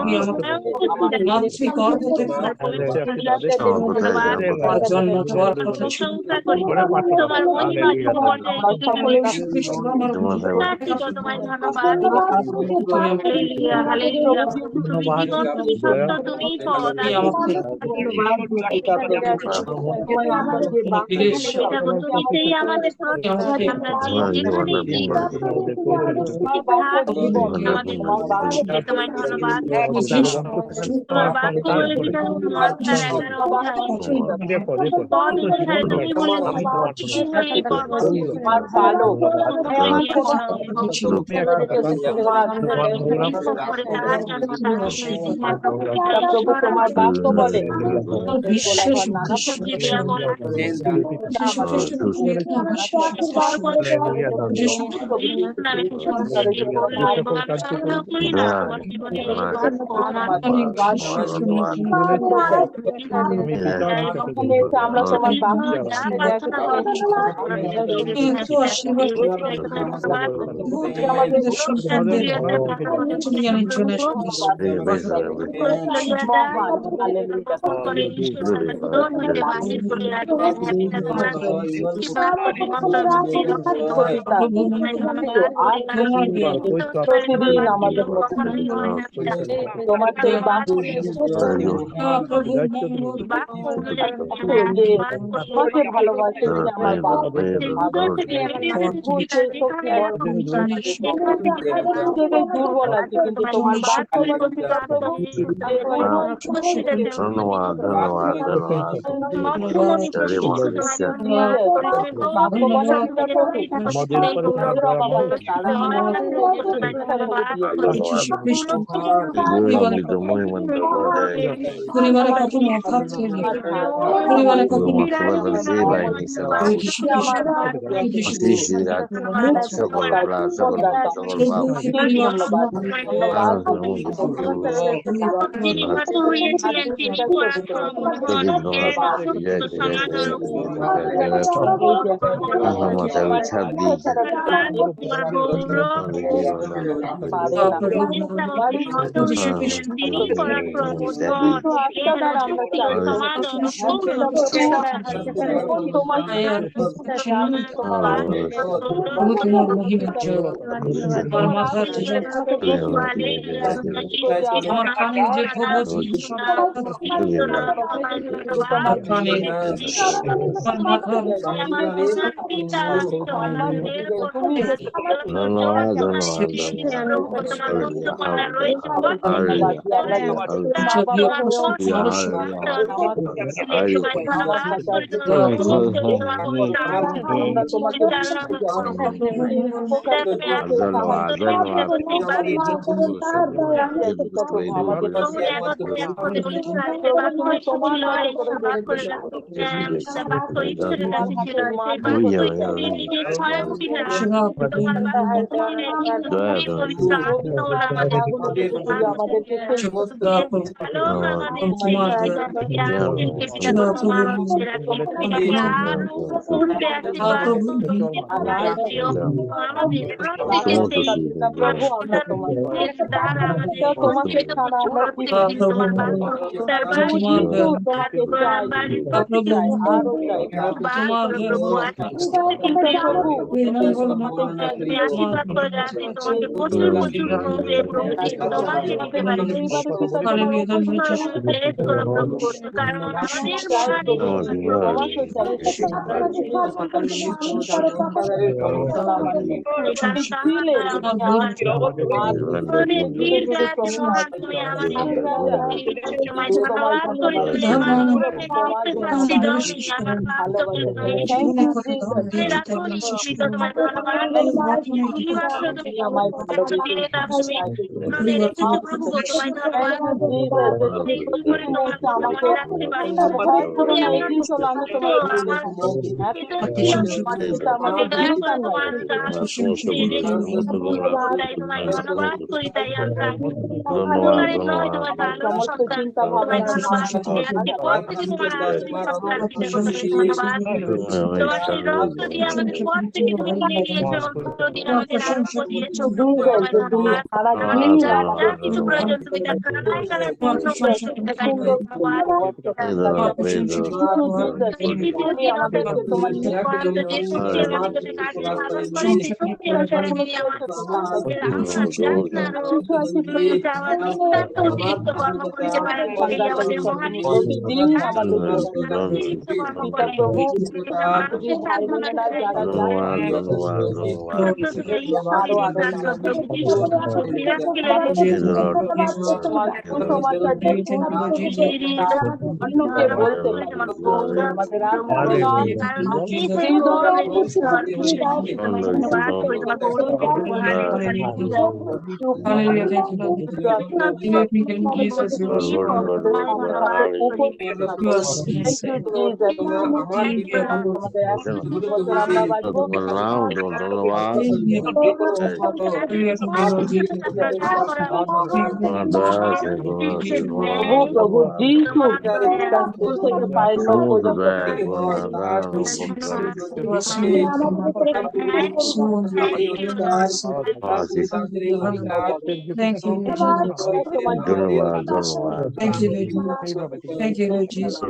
তুমি আমাকে মাতৃ গর্ভ থেকে জন্ম দেওয়ার কথা ছিল। প্রশংসা করি তোমার মহিমা যীশু খ্রিস্ট আমার তোমায় ধন্যবাদ। Hallelujah hallelujah. তুমি জীবন, তুমি সত্য, তুমি পথ। তুমি আমাকে তুমি সেই আমাদের আমরা যেখানে গিয়ে তোমায় ধন্যবাদ। তোমার বাক্য বলেছি মাত্রার 11 অধ্যায় পদ অনুসারে তুমি বলেছো এই পর্বতে করে তাহার জন্য বিশেষ প্রতিদিন আমাদের তোমার সেই তোমাকে ভালোবাসে যে আমার দুর্বল আছে, কিন্তু তোমার পরিবারে কত মাথা পরিবারে কত আমার কানের যে খবর প্রয়োজন তুমি তার কানায় কানায় পূর্ণ করে তুমি তাকে ধন্যবাদ তুমি আমাদেরকে তোমার যে শক্তি আমাকে কাজে সাধন করে সেই শক্তি অনুসারে তিনি আমার অত্যন্ত অতিরিক্ত কর্ম করিতে পারেন এই আমাদের মহান প্রতিদিন আমাদের অতিরিক্ত কর্ম পিতা করে প্রভু মানুষের ভাই বোনেরা যারা যায় আরো আরো তোমার সুসমাচার অন্যকে বলতে আমাদের প্রভু যিশু থেকে পায়ের লোক Thank you, Thank you, Thank you, Lord Jesus.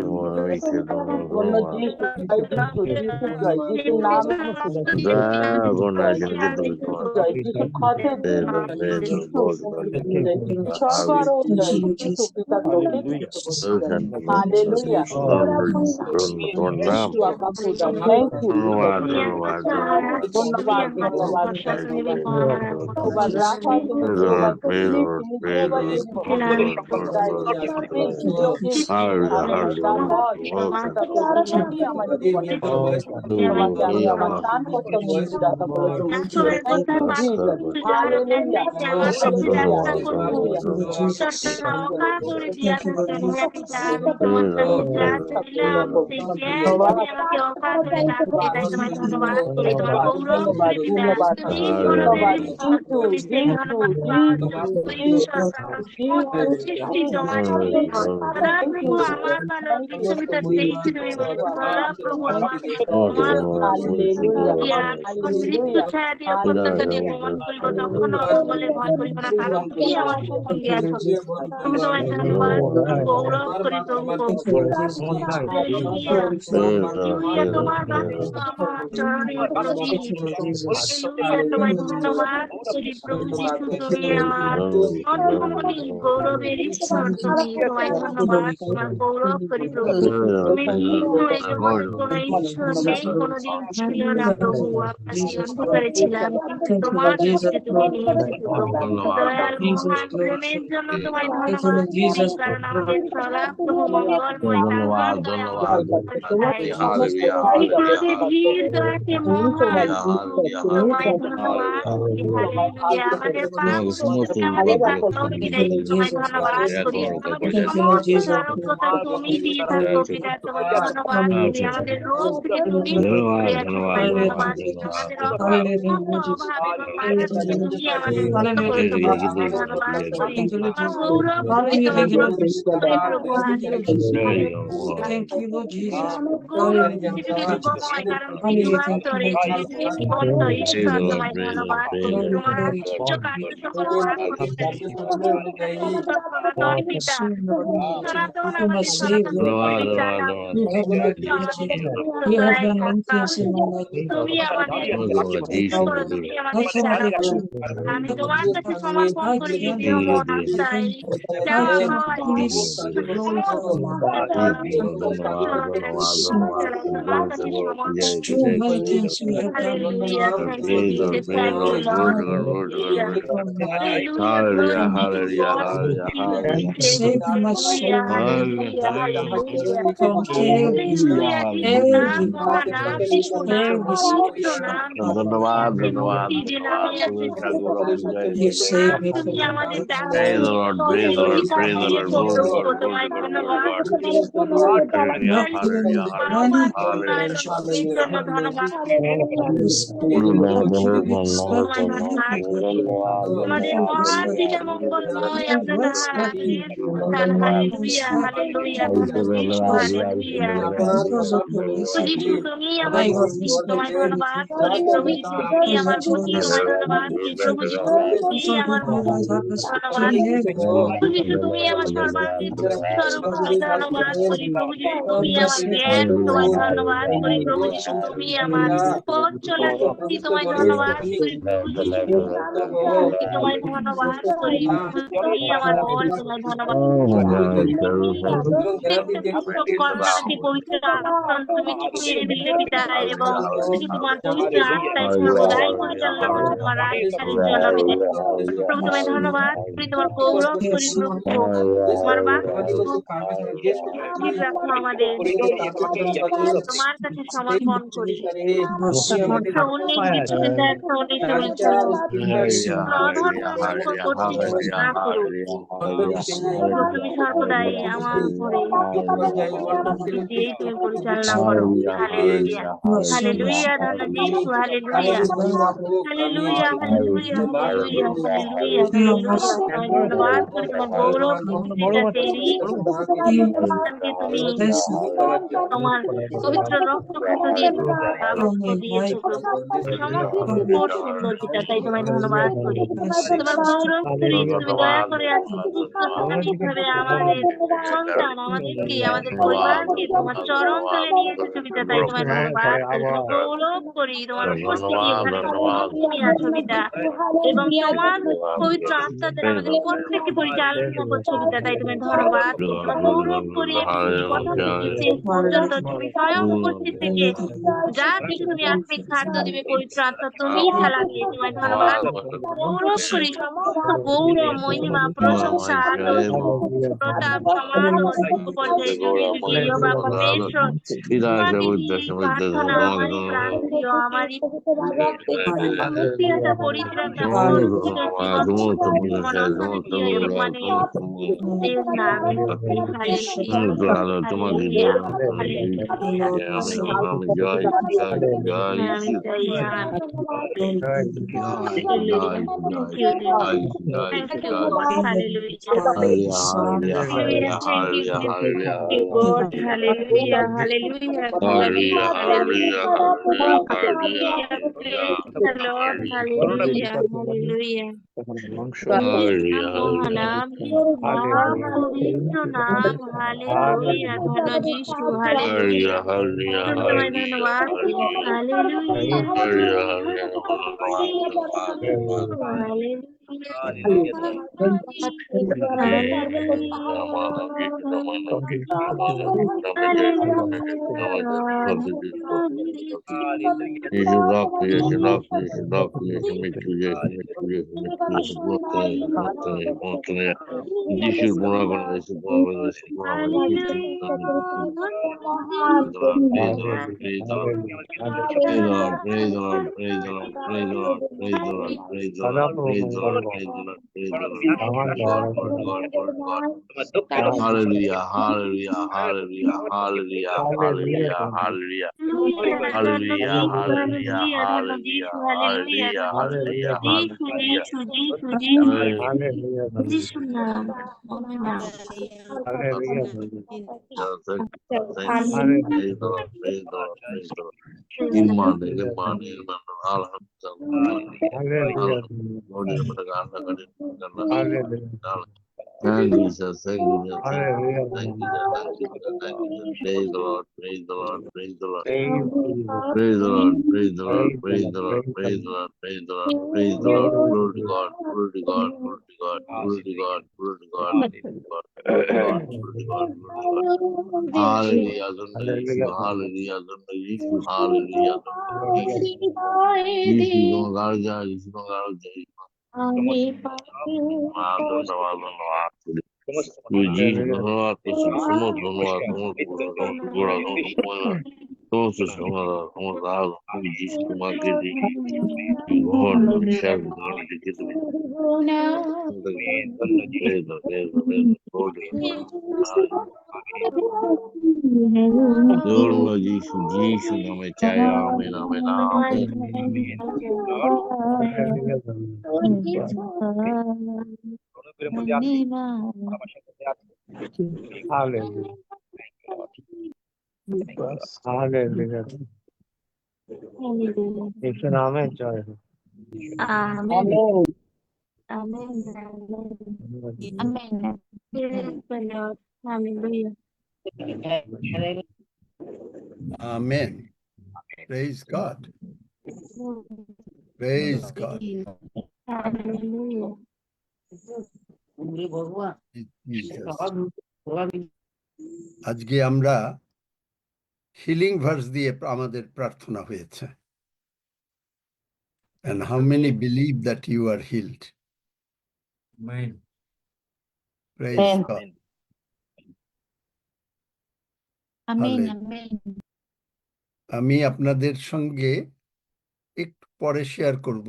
গৌরবের ঈশ্বর তুমি তোমায় ধন্যবাদ তোমার গৌরব করি প্রভু তুমি কোনো ঈশ্বর নেই কোনোদিন ছিল না প্রভু আপনার অন্ধকারে ছিলাম কিন্তু তোমার সাথে তুমি নিয়েছো দয়ার মহান প্রেমের জন্য তোমায় ধন্যবাদ কারণ আমাদের চলা প্রভু মঙ্গলময় ভিড় দয়াকে মহান তোমায় ধন্যবাদ আমাদের পাপ আমাদের তোমায় ধন্যবাদ করি আরোগ্যতা তুমি দিয়ে থাকো পিতা তোমায় ধন্যবাদ করি আমাদের রোগ থেকে তুমি Thank you, Lord Jesus. You have done many things in my life. আমি তোমার কাছে সমর্পণ করি দ্বিতীয় মন আত্মায় many things you have done in my life. Save my soul from you save me from praise the Lord, praise the Lord, praise the Lord, praise ধন্যবাদ। প্রভু যিশু, তুমি আমার সর্বাঙ্গীন স্বরূপ, তোমায় ধন্যবাদ করি। প্রভু যিশু, তুমি আমার জ্ঞান, তোমায় ধন্যবাদ করি। প্রভু যিশু, তুমি আমার পথ চলার শক্তি, তোমায় ধন্যবাদ করি। প্রভু যিশু, তোমায় ধন্যবাদ করি। তুমি আমার বল, তোমায় ধন্যবাদ। প্রত্যেকটা পুস্তক কর্ণাকে পবিত্র আত্মা তুমি ছুঁয়ে দিলে পিতা, এবং তুমি তোমার পবিত্র আত্মায় সর্বদাই পরিচালনা করছো তোমার রাজধানীর জন্য পিতা। প্রভু তোমায় ধন্যবাদ করি, তোমার গৌরব করি প্রভু। তোমার বাক্য রাখো আমাদের, তোমার কাছে সমর্পণ করি। প্রভু নির্দিষ্ট চিন্তায় বলছো অধর্ম কর্তৃত্ব না করুক। তুমি সর্বদাই আমার উপরে দিয়েই তুমি পরিচালনা করো। হালেলুয়া, হালেলুয়া, ধন্য যিশু, hallelujah, hallelujah, hallelujah, hallelujah, hallelujah, hallelujah. ধন্যবাদ করি, তোমার গৌরব তেরি তুমি তোমার পবিত্র রক্তক্ষত দিয়ে দিয়েছো প্রভু। সমস্ত উপর সুন্দর পিতা, তাই তোমায় ধন্যবাদ করি। তোমার গৌরব করি, তুমি দয়া করে কিভাবে আমাদের সন্তান, আমাদেরকে, আমাদের পরিবারকে তোমার চরণ তলে নিয়ে এসেছো পিতা, তাই তোমায় ধন্যবাদ করি। তোমার গৌরব করি, তোমার উপস্থিতি এখানে তুমি আছো পিতা, এবং তোমার পবিত্র আত্মা দ্বারা আমাদের প্রত্যেককে পরিচালনা করছো পিতা, তাই তোমায় ধন্যবাদ করি। তোমার গৌরব করি, প্রথম থেকে শেষ পর্যন্ত তুমি স্বয়ং উপস্থিত থেকে যা কিছু তুমি আত্মিক খাদ্য দিবে পবিত্র আত্মা তুমি চালাবে। তোমায় ধন্যবাদ গৌরব করি, সমস্ত গৌরব, মহিমা, প্রশংসা, প্রতাপ, সমাদর পর্যায়ে যুগে যুগে ইহোবা পরমেশ্বর। প্রার্থনা আমারই প্রান্তীয়, আমারই আত্মীয়তা, পরিত্রাতা, পবিত্র নাম, হালেলুয়া, ধন্য যিশু, হালেলুয়া, তোমায় ধন্যবাদ, hallelujah, Hallelujah, hallelujah, hallelujah, hallelujah, hallelujah, hallelujah. Hallelujah, hallelujah, hallelujah, hallelujah, hallelujah, Thank you, Jesus. Thank you, Jesus. Thank you, thank you, thank you, thank you. Praise the Lord, praise the Lord, praise the Lord. Praise the Lord, praise the Lord, praise the Lord, praise the Lord, praise the Lord, praise the Lord. Glory to God, glory to God, glory to God, glory to God, glory to God, glory to God, glory to God, glory to God, glory to God. Hallelujah, hallelujah, hallelujah, hallelujah. Yeshu Garja, Yeshu Garja. Yeshu name chaya, amen, amen, amen. Amen. Amen. Praise the Lord. Hallelujah. Amen. Praise God. Praise God. Hallelujah. Jesus. আজকে আমরা healing verse দিয়ে আমাদের প্রার্থনা হয়েছে। And how many believe that you are healed? Amen. Praise Amen. God. Amen. Hallelujah. Amen. আমি আপনাদের সঙ্গে একটু পরে শেয়ার করব।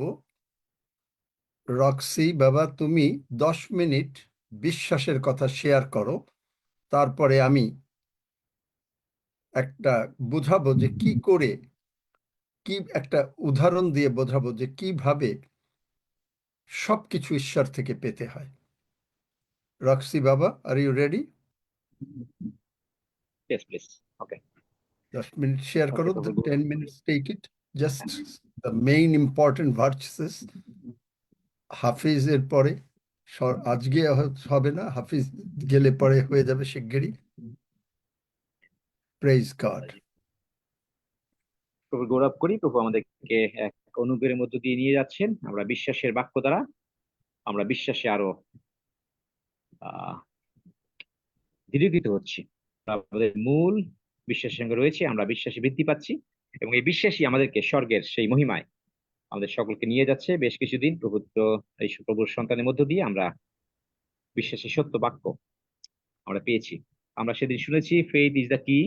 রক্সি বাবা, তুমি 10 মিনিট বিশ্বাসের কথা শেয়ার করো, তারপরে আমি একটা বোঝাবো যে কি করে, কি একটা উদাহরণ দিয়ে বোঝাবো যে কিভাবে সবকিছু ঈশ্বর থেকে পেতে হয়। রক্সি বাবা, are you ready? Yes, please. Okay. 10 minute share করো, Okay, 10 minutes take it, just the main important verses. হাফিজের পরে আজকে হবে না, হাফিজ গেলে পরে হয়ে যাবে শিগগিরই। Praise God. প্রভু গৌরব করি, প্রভু আমাদেরকে এক অনুগ্রহের মধ্য দিয়ে নিয়ে যাচ্ছেন। আমরা বিশ্বাসের বাক্য দ্বারা আমরা বিশ্বাসে আরো দৃঢ়ীকৃত হচ্ছি। আমাদের মূল বিশ্বাসের সঙ্গে রয়েছে, আমরা বিশ্বাসে বৃদ্ধি পাচ্ছি এবং এই বিশ্বাসই আমাদেরকে স্বর্গের সেই মহিমায় আমাদের সকলকে নিয়ে যাচ্ছে। বেশ কিছুদিন এই প্রভুর সন্তানের মধ্য দিয়ে আমরা বিশ্বাসের সত্য বাক্য আমরা পেয়েছি। আমরা সেদিন শুনেছি ফেইথ ইজ দ্য কি।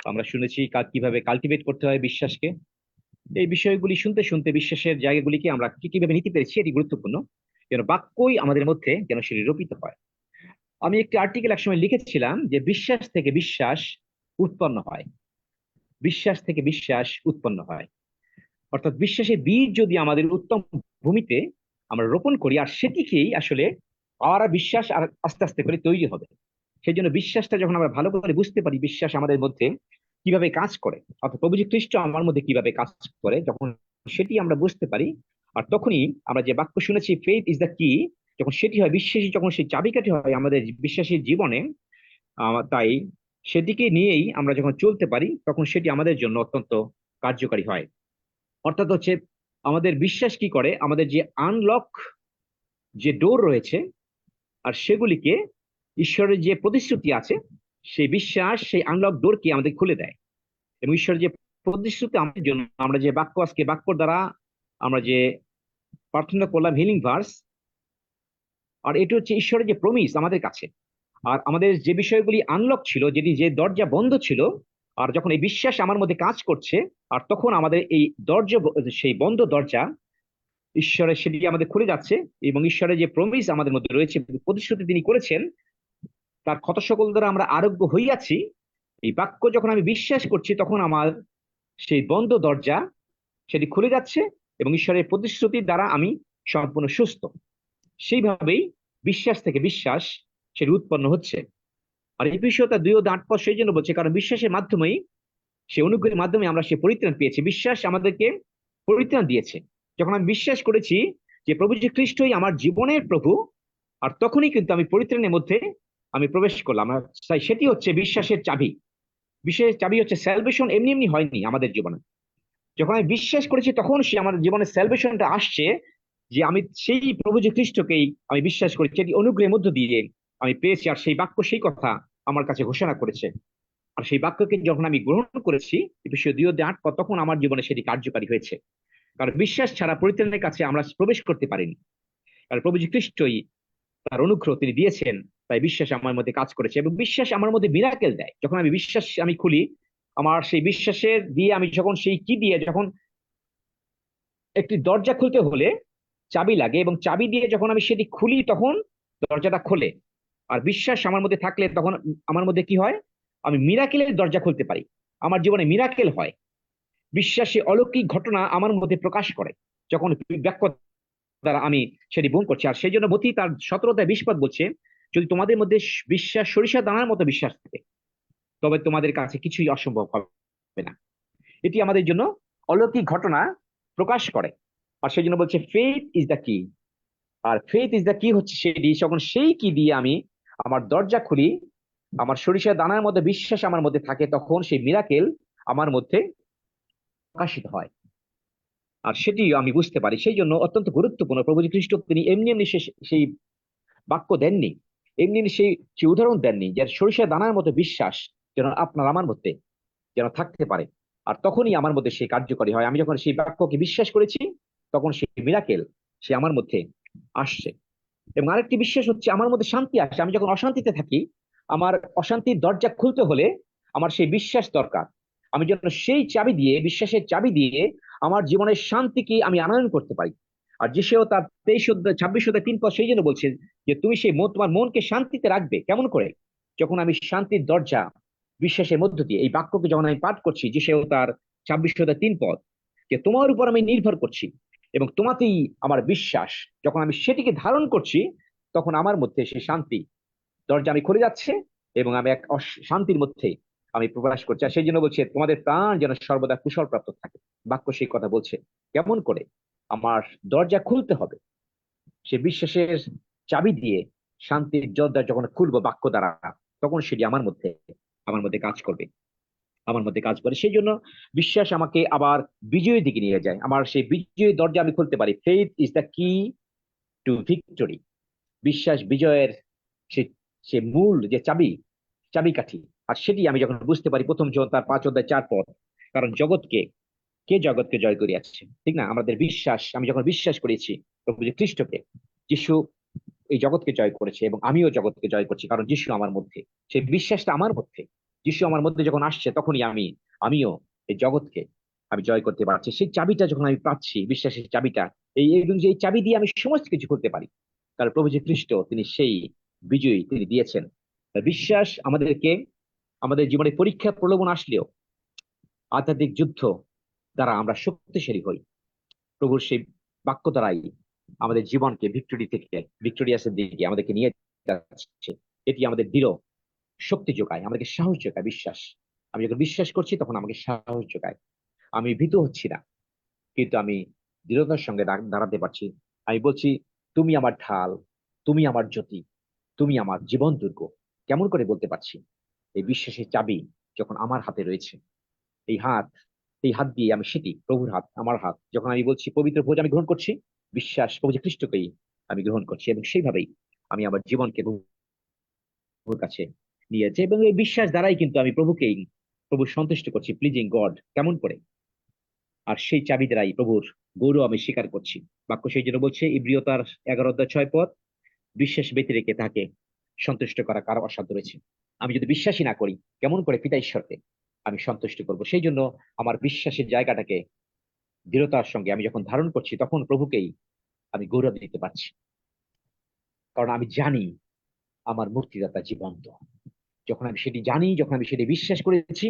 আমরা শুনেছি কিভাবে কাল্টিভেট করতে হয় বিশ্বাসকে। এই বিষয়গুলি শুনতে শুনতে বিশ্বাসের জায়গাগুলিকে আমরা কিভাবে নিতে পেরেছি এটি গুরুত্বপূর্ণ, যেন বাক্যই আমাদের মধ্যে যেন সেটি রোপিত হয়। আমি একটি আর্টিকেল একসময় লিখেছিলাম যে বিশ্বাস থেকে বিশ্বাস উৎপন্ন হয়, বিশ্বাস থেকে বিশ্বাস উৎপন্ন হয়। অর্থাৎ বিশ্বাসের বীজ যদি আমাদের উত্তম ভূমিতে আমরা রোপণ করি, আর সেটিকেই আসলে আর বিশ্বাস আর আস্তে আস্তে করে তৈরি হবে। সেই জন্য বিশ্বাসটা যখন আমরা ভালো করে বুঝতে পারি, বিশ্বাস আমাদের মধ্যে কিভাবে কাজ করে, অর্থাৎ প্রভু যীশু খ্রিস্ট আমার মধ্যে কিভাবে কাজ করে, যখন সেটি আমরা বুঝতে পারি, আর তখনই আমরা যে বাক্য শুনেছি ফেইথ ইজ দ্য কি, যখন সেটি হয় বিশ্বাসী, যখন সেই চাবিকাঠি হয় আমাদের বিশ্বাসীর জীবনে, তাই সেটিকে নিয়েই আমরা যখন চলতে পারি তখন সেটি আমাদের জন্য অত্যন্ত কার্যকারী হয়। অর্থাৎ হচ্ছে আমাদের বিশ্বাস কি করে, আমাদের যে আনলক যে ডোর রয়েছে আর সেগুলিকে ঈশ্বরের যে প্রতিশ্রুতি আছে, সেই বিশ্বাস সেই আনলক ডোরকে আমাদের খুলে দেয়। এবং ঈশ্বরের যে প্রতিশ্রুতি আমাদের জন্য, আমরা যে বাক্য আজকে বাক্যর দ্বারা আমরা যে প্রার্থনা করলাম হিলিং ভার্স, আর এটি হচ্ছে ঈশ্বরের যে প্রমিস আমাদের কাছে। আর আমাদের যে বিষয়গুলি আনলক ছিল, যেটি যে দরজা বন্ধ ছিল, আর যখন এই বিশ্বাস আমার মধ্যে কাজ করছে, আর তখন আমাদের এই দরজা, সেই বন্ধ দরজা ঈশ্বরের সেটি আমাদের খুলে যাচ্ছে, এবং ঈশ্বরের যে প্রমিস আমাদের মধ্যে রয়েছে, প্রতিশ্রুতি তিনি করেছেন, তার ক্ষত সকল দ্বারা আমরা আরোগ্য হইয়াছি। এই বাক্য যখন আমি বিশ্বাস করছি তখন আমার সেই বন্ধ দরজা সেটি খুলে যাচ্ছে এবং ঈশ্বরের প্রতিশ্রুতির দ্বারা আমি সম্পূর্ণ সুস্থ। সেইভাবেই বিশ্বাস থেকে বিশ্বাস সেটি উৎপন্ন হচ্ছে। আর এই বিষয়টা 2:8 সেই জন্য বলছে, কারণ বিশ্বাসের মাধ্যমেই, সে অনুগ্রহের মাধ্যমে আমরা সে পরিত্রাণ পেয়েছি। বিশ্বাস আমাদেরকে পরিত্রাণ দিয়েছে। যখন আমি বিশ্বাস করেছি যে প্রভু যীশু খ্রিস্টই আমার জীবনের প্রভু, আর তখনই কিন্তু আমি পরিত্রাণের মধ্যে আমি প্রবেশ করলাম। তাই সেটি হচ্ছে বিশ্বাসের চাবি। বিশ্বাসের চাবি হচ্ছে স্যালভেশন এমনি এমনি হয়নি আমাদের জীবনে। যখন আমি বিশ্বাস করেছি তখন সে আমার জীবনে স্যালভেশনটা আসছে, যে আমি সেই প্রভু যীশু খ্রিস্টকেই আমি বিশ্বাস করেছি, এটি অনুগ্রহের মধ্য দিয়ে আমি পেয়েছি। আর সেই বাক্য সেই কথা আমার কাছে ঘোষণা করেছে, আর সেই বাক্যকে যখন আমি গ্রহণ করেছি, এফেসীয় 2:8, তখন আমার জীবনে সেটি কার্যকারী হয়েছে। কারণ বিশ্বাস ছাড়া পরিত্রাণের কাছে আমরা প্রবেশ করতে পারিনি। কারণ প্রভু যীশু খ্রিস্টই তার অনুগ্রহ তিনি দিয়েছেন, তাই বিশ্বাস আমার মধ্যে কাজ করেছে। এবং বিশ্বাস আমার মধ্যে মিরাকেল দেয়। যখন আমি বিশ্বাস আমি খুলি, আমার সেই বিশ্বাসের দিয়ে আমি যখন সেই কি দিয়ে, যখন একটি দরজা খুলতে হলে চাবি লাগে, এবং চাবি দিয়ে যখন আমি সেটি খুলি তখন দরজাটা খোলে। আর বিশ্বাস আমার মধ্যে থাকলে তখন আমার মধ্যে কি হয়, আমি মিরাকেলের দরজা খুলতে পারি, আমার জীবনে মিরাকেল হয়। বিশ্বাসে অলৌকিক ঘটনা আমার মধ্যে প্রকাশ করে যখন বাক্য দ্বারা আমি সেটি বহন করছি। আর সেই জন্য মথি তার 17:20 বলছে, যদি তোমাদের মধ্যে বিশ্বাস সরিষা দানার মতো বিশ্বাস থাকে, তবে তোমাদের কাছে কিছুই অসম্ভব হবে না। এটি আমাদের জন্য অলৌকিক ঘটনা প্রকাশ করে। আর সেই জন্য বলছে ফেইথ ইজ দ্য কি। আর ফেথ ইজ দ্য কি হচ্ছে সেটি, যখন সেই কি দিয়ে আমি আমার দরজা খুলি, আমার সরিষার দানার মধ্যে বিশ্বাস আমার মধ্যে থাকে, তখন সেই মিরাকেল আমার মধ্যে প্রকাশিত হয়। আর সেটি আমি বুঝতে পারি। সেই জন্য অত্যন্ত গুরুত্বপূর্ণ, প্রভু যীশু খ্রিস্ট তিনি এমনি এমনি সেই বাক্য দেননি, এমনি এমনি সেই উদাহরণ দেননি, যে সরিষার দানার মতো বিশ্বাস যেন আপনার আমার মধ্যে যেন থাকতে পারে। আর তখনই আমার মধ্যে সেই কার্যকরী হয়। আমি যখন সেই বাক্যকে বিশ্বাস করেছি, তখন সেই মিরাকেল সে আমার মধ্যে আসছে। এবং আরেকটি বিশ্বাস হচ্ছে আমার মধ্যে শান্তি আসে। আমি যখন অশান্তিতে থাকি, আমার অশান্তির দরজা খুলতে হলে আমার সেই বিশ্বাস দরকার। আমি যেন সেই চাবি দিয়ে, বিশ্বাসের চাবি দিয়ে আমার জীবনের শান্তিকে আমি আনয়ন করতে পারি। আর যে সেও তার 26 অধ্যায় 3 পদ সেই জন্য বলছে যে তুমি সেই তোমার মনকে শান্তিতে রাখবে কেমন করে, যখন আমি শান্তির দরজা বিশ্বাসের মধ্য দিয়ে এই বাক্যকে যখন আমি পাঠ করছি, যে সেও তার 26 অধ্যায় 3 পদ, যে তোমার উপর আমি নির্ভর করছি এবং তোমাতেই আমার বিশ্বাস, যখন আমি সেটিকে ধারণ করছি, তখন আমার মধ্যে সেই শান্তি দরজা আমি খুলে যাচ্ছে এবং আমি এক শান্তির মধ্যে আমি প্রকাশ করছি। আর সেই জন্য বলছে তোমাদের প্রাণ যেন সর্বদা কুশল প্রাপ্ত থাকে। বাক্য সেই কথা বলছে। কেমন করে আমার দরজা খুলতে হবে, সে বিশ্বাসের চাবি দিয়ে শান্তির দরজা যখন খুলবো বাক্য দ্বারা, তখন সেটি আমার মধ্যে কাজ করবে, আমার মধ্যে কাজ করে। সেই জন্য বিশ্বাস আমাকে আবার বিজয়ের দিকে নিয়ে যায়। আমার সেই বিজয়ের দরজা আমি খুলতে পারি। ফেথ ইজ দ্য কি টু ভিক্টরি। বিশ্বাস বিজয়ের সে সে মূল যে চাবিকাঠি। আর সেটি আমি যখন বুঝতে পারি, 1 জন তার 5 অধ্যায় 4 পদ, কারণ কে জগৎকে জয় করিয়াছে, ঠিক না? আমাদের বিশ্বাস, আমি যখন বিশ্বাস করেছি প্রভু যে খ্রিস্টকে, যিশু এই জগৎকে জয় করেছে এবং আমিও জগৎকে জয় করছি, কারণ যিশু আমার মধ্যে, সেই বিশ্বাসটা আমার মধ্যে, যিশু আমার মধ্যে যখন আসছে, তখনই আমিও এই জগৎকে আমি জয় করতে পারছি। সেই চাবিটা যখন আমি পাচ্ছি, বিশ্বাসের চাবিটা, এবং যে এই চাবি দিয়ে আমি সমস্ত কিছু করতে পারি, কারণ প্রভু যে খ্রিস্ট তিনি সেই বিজয়ী তিনি দিয়েছেন। বিশ্বাস আমাদেরকে আমাদের জীবনে পরীক্ষা প্রলোভন আসলেও আধ্যাত্মিক যুদ্ধ দ্বারা আমরা শক্তিশালী হই। প্রভুর সেই বাক্য দ্বারাই আমাদের জীবনকে ভিক্টোরিয়াসের দিকে আমাদেরকে নিয়ে যাচ্ছে। এটি আমাদের দৃঢ় শক্তি যোগায়, আমাদেরকে সাহস যোগায়। বিশ্বাস, আমি যখন বিশ্বাস করছি তখন আমাকে সাহস যোগায়। আমি ভীত হচ্ছি না, কিন্তু আমি দৃঢ়তার সঙ্গে দাঁড়াতে পারছি। আমি বলছি তুমি আমার ঢাল, তুমি আমার জ্যোতি, তুমি আমার জীবন দুর্গ। কেমন করে বলতে পারছি? এই বিশ্বাসের চাবি যখন আমার হাতে রয়েছে, এই হাত দিয়ে আমি সেটি প্রভুর হাত, আমার হাত, যখন আমি বলছি পবিত্র ভোজ আমি গ্রহণ করছি, বিশ্বাস প্রভু যে খ্রিস্টকেই আমি গ্রহণ করছি, এবং সেইভাবেই আমি আমার জীবনকে প্রভুর কাছে নিয়ে যাচ্ছি। এবং এই বিশ্বাস দ্বারাই কিন্তু আমি প্রভু সন্তুষ্ট করছি, প্লিজিং গড। কেমন করে? আর সেই চাবি দ্বারাই প্রভুর গৌরব আমি স্বীকার করছি। বাক্য সেই জন্য বলছে ইব্রিয় তার 11 অধ্যায় 6 পদ, বিশ্বাস ব্যতি রেখে তাকে সন্তুষ্ট করা কারো অসাধ্য রয়েছে। আমি যদি বিশ্বাসই না করি, কেমন করে পিতা ঈশ্বরকে আমি সন্তুষ্ট করব? সেই জন্য আমার বিশ্বাসের জায়গাটাকে দৃঢ়তার সঙ্গে আমি যখন ধারণ করছি, তখন প্রভুকেই আমি গৌরব দিতে পারছি, কারণ আমি জানি আমার মুক্তিদাতা জীবন্ত। যখন আমি সেটি জানি, যখন আমি সেটি বিশ্বাস করেছি,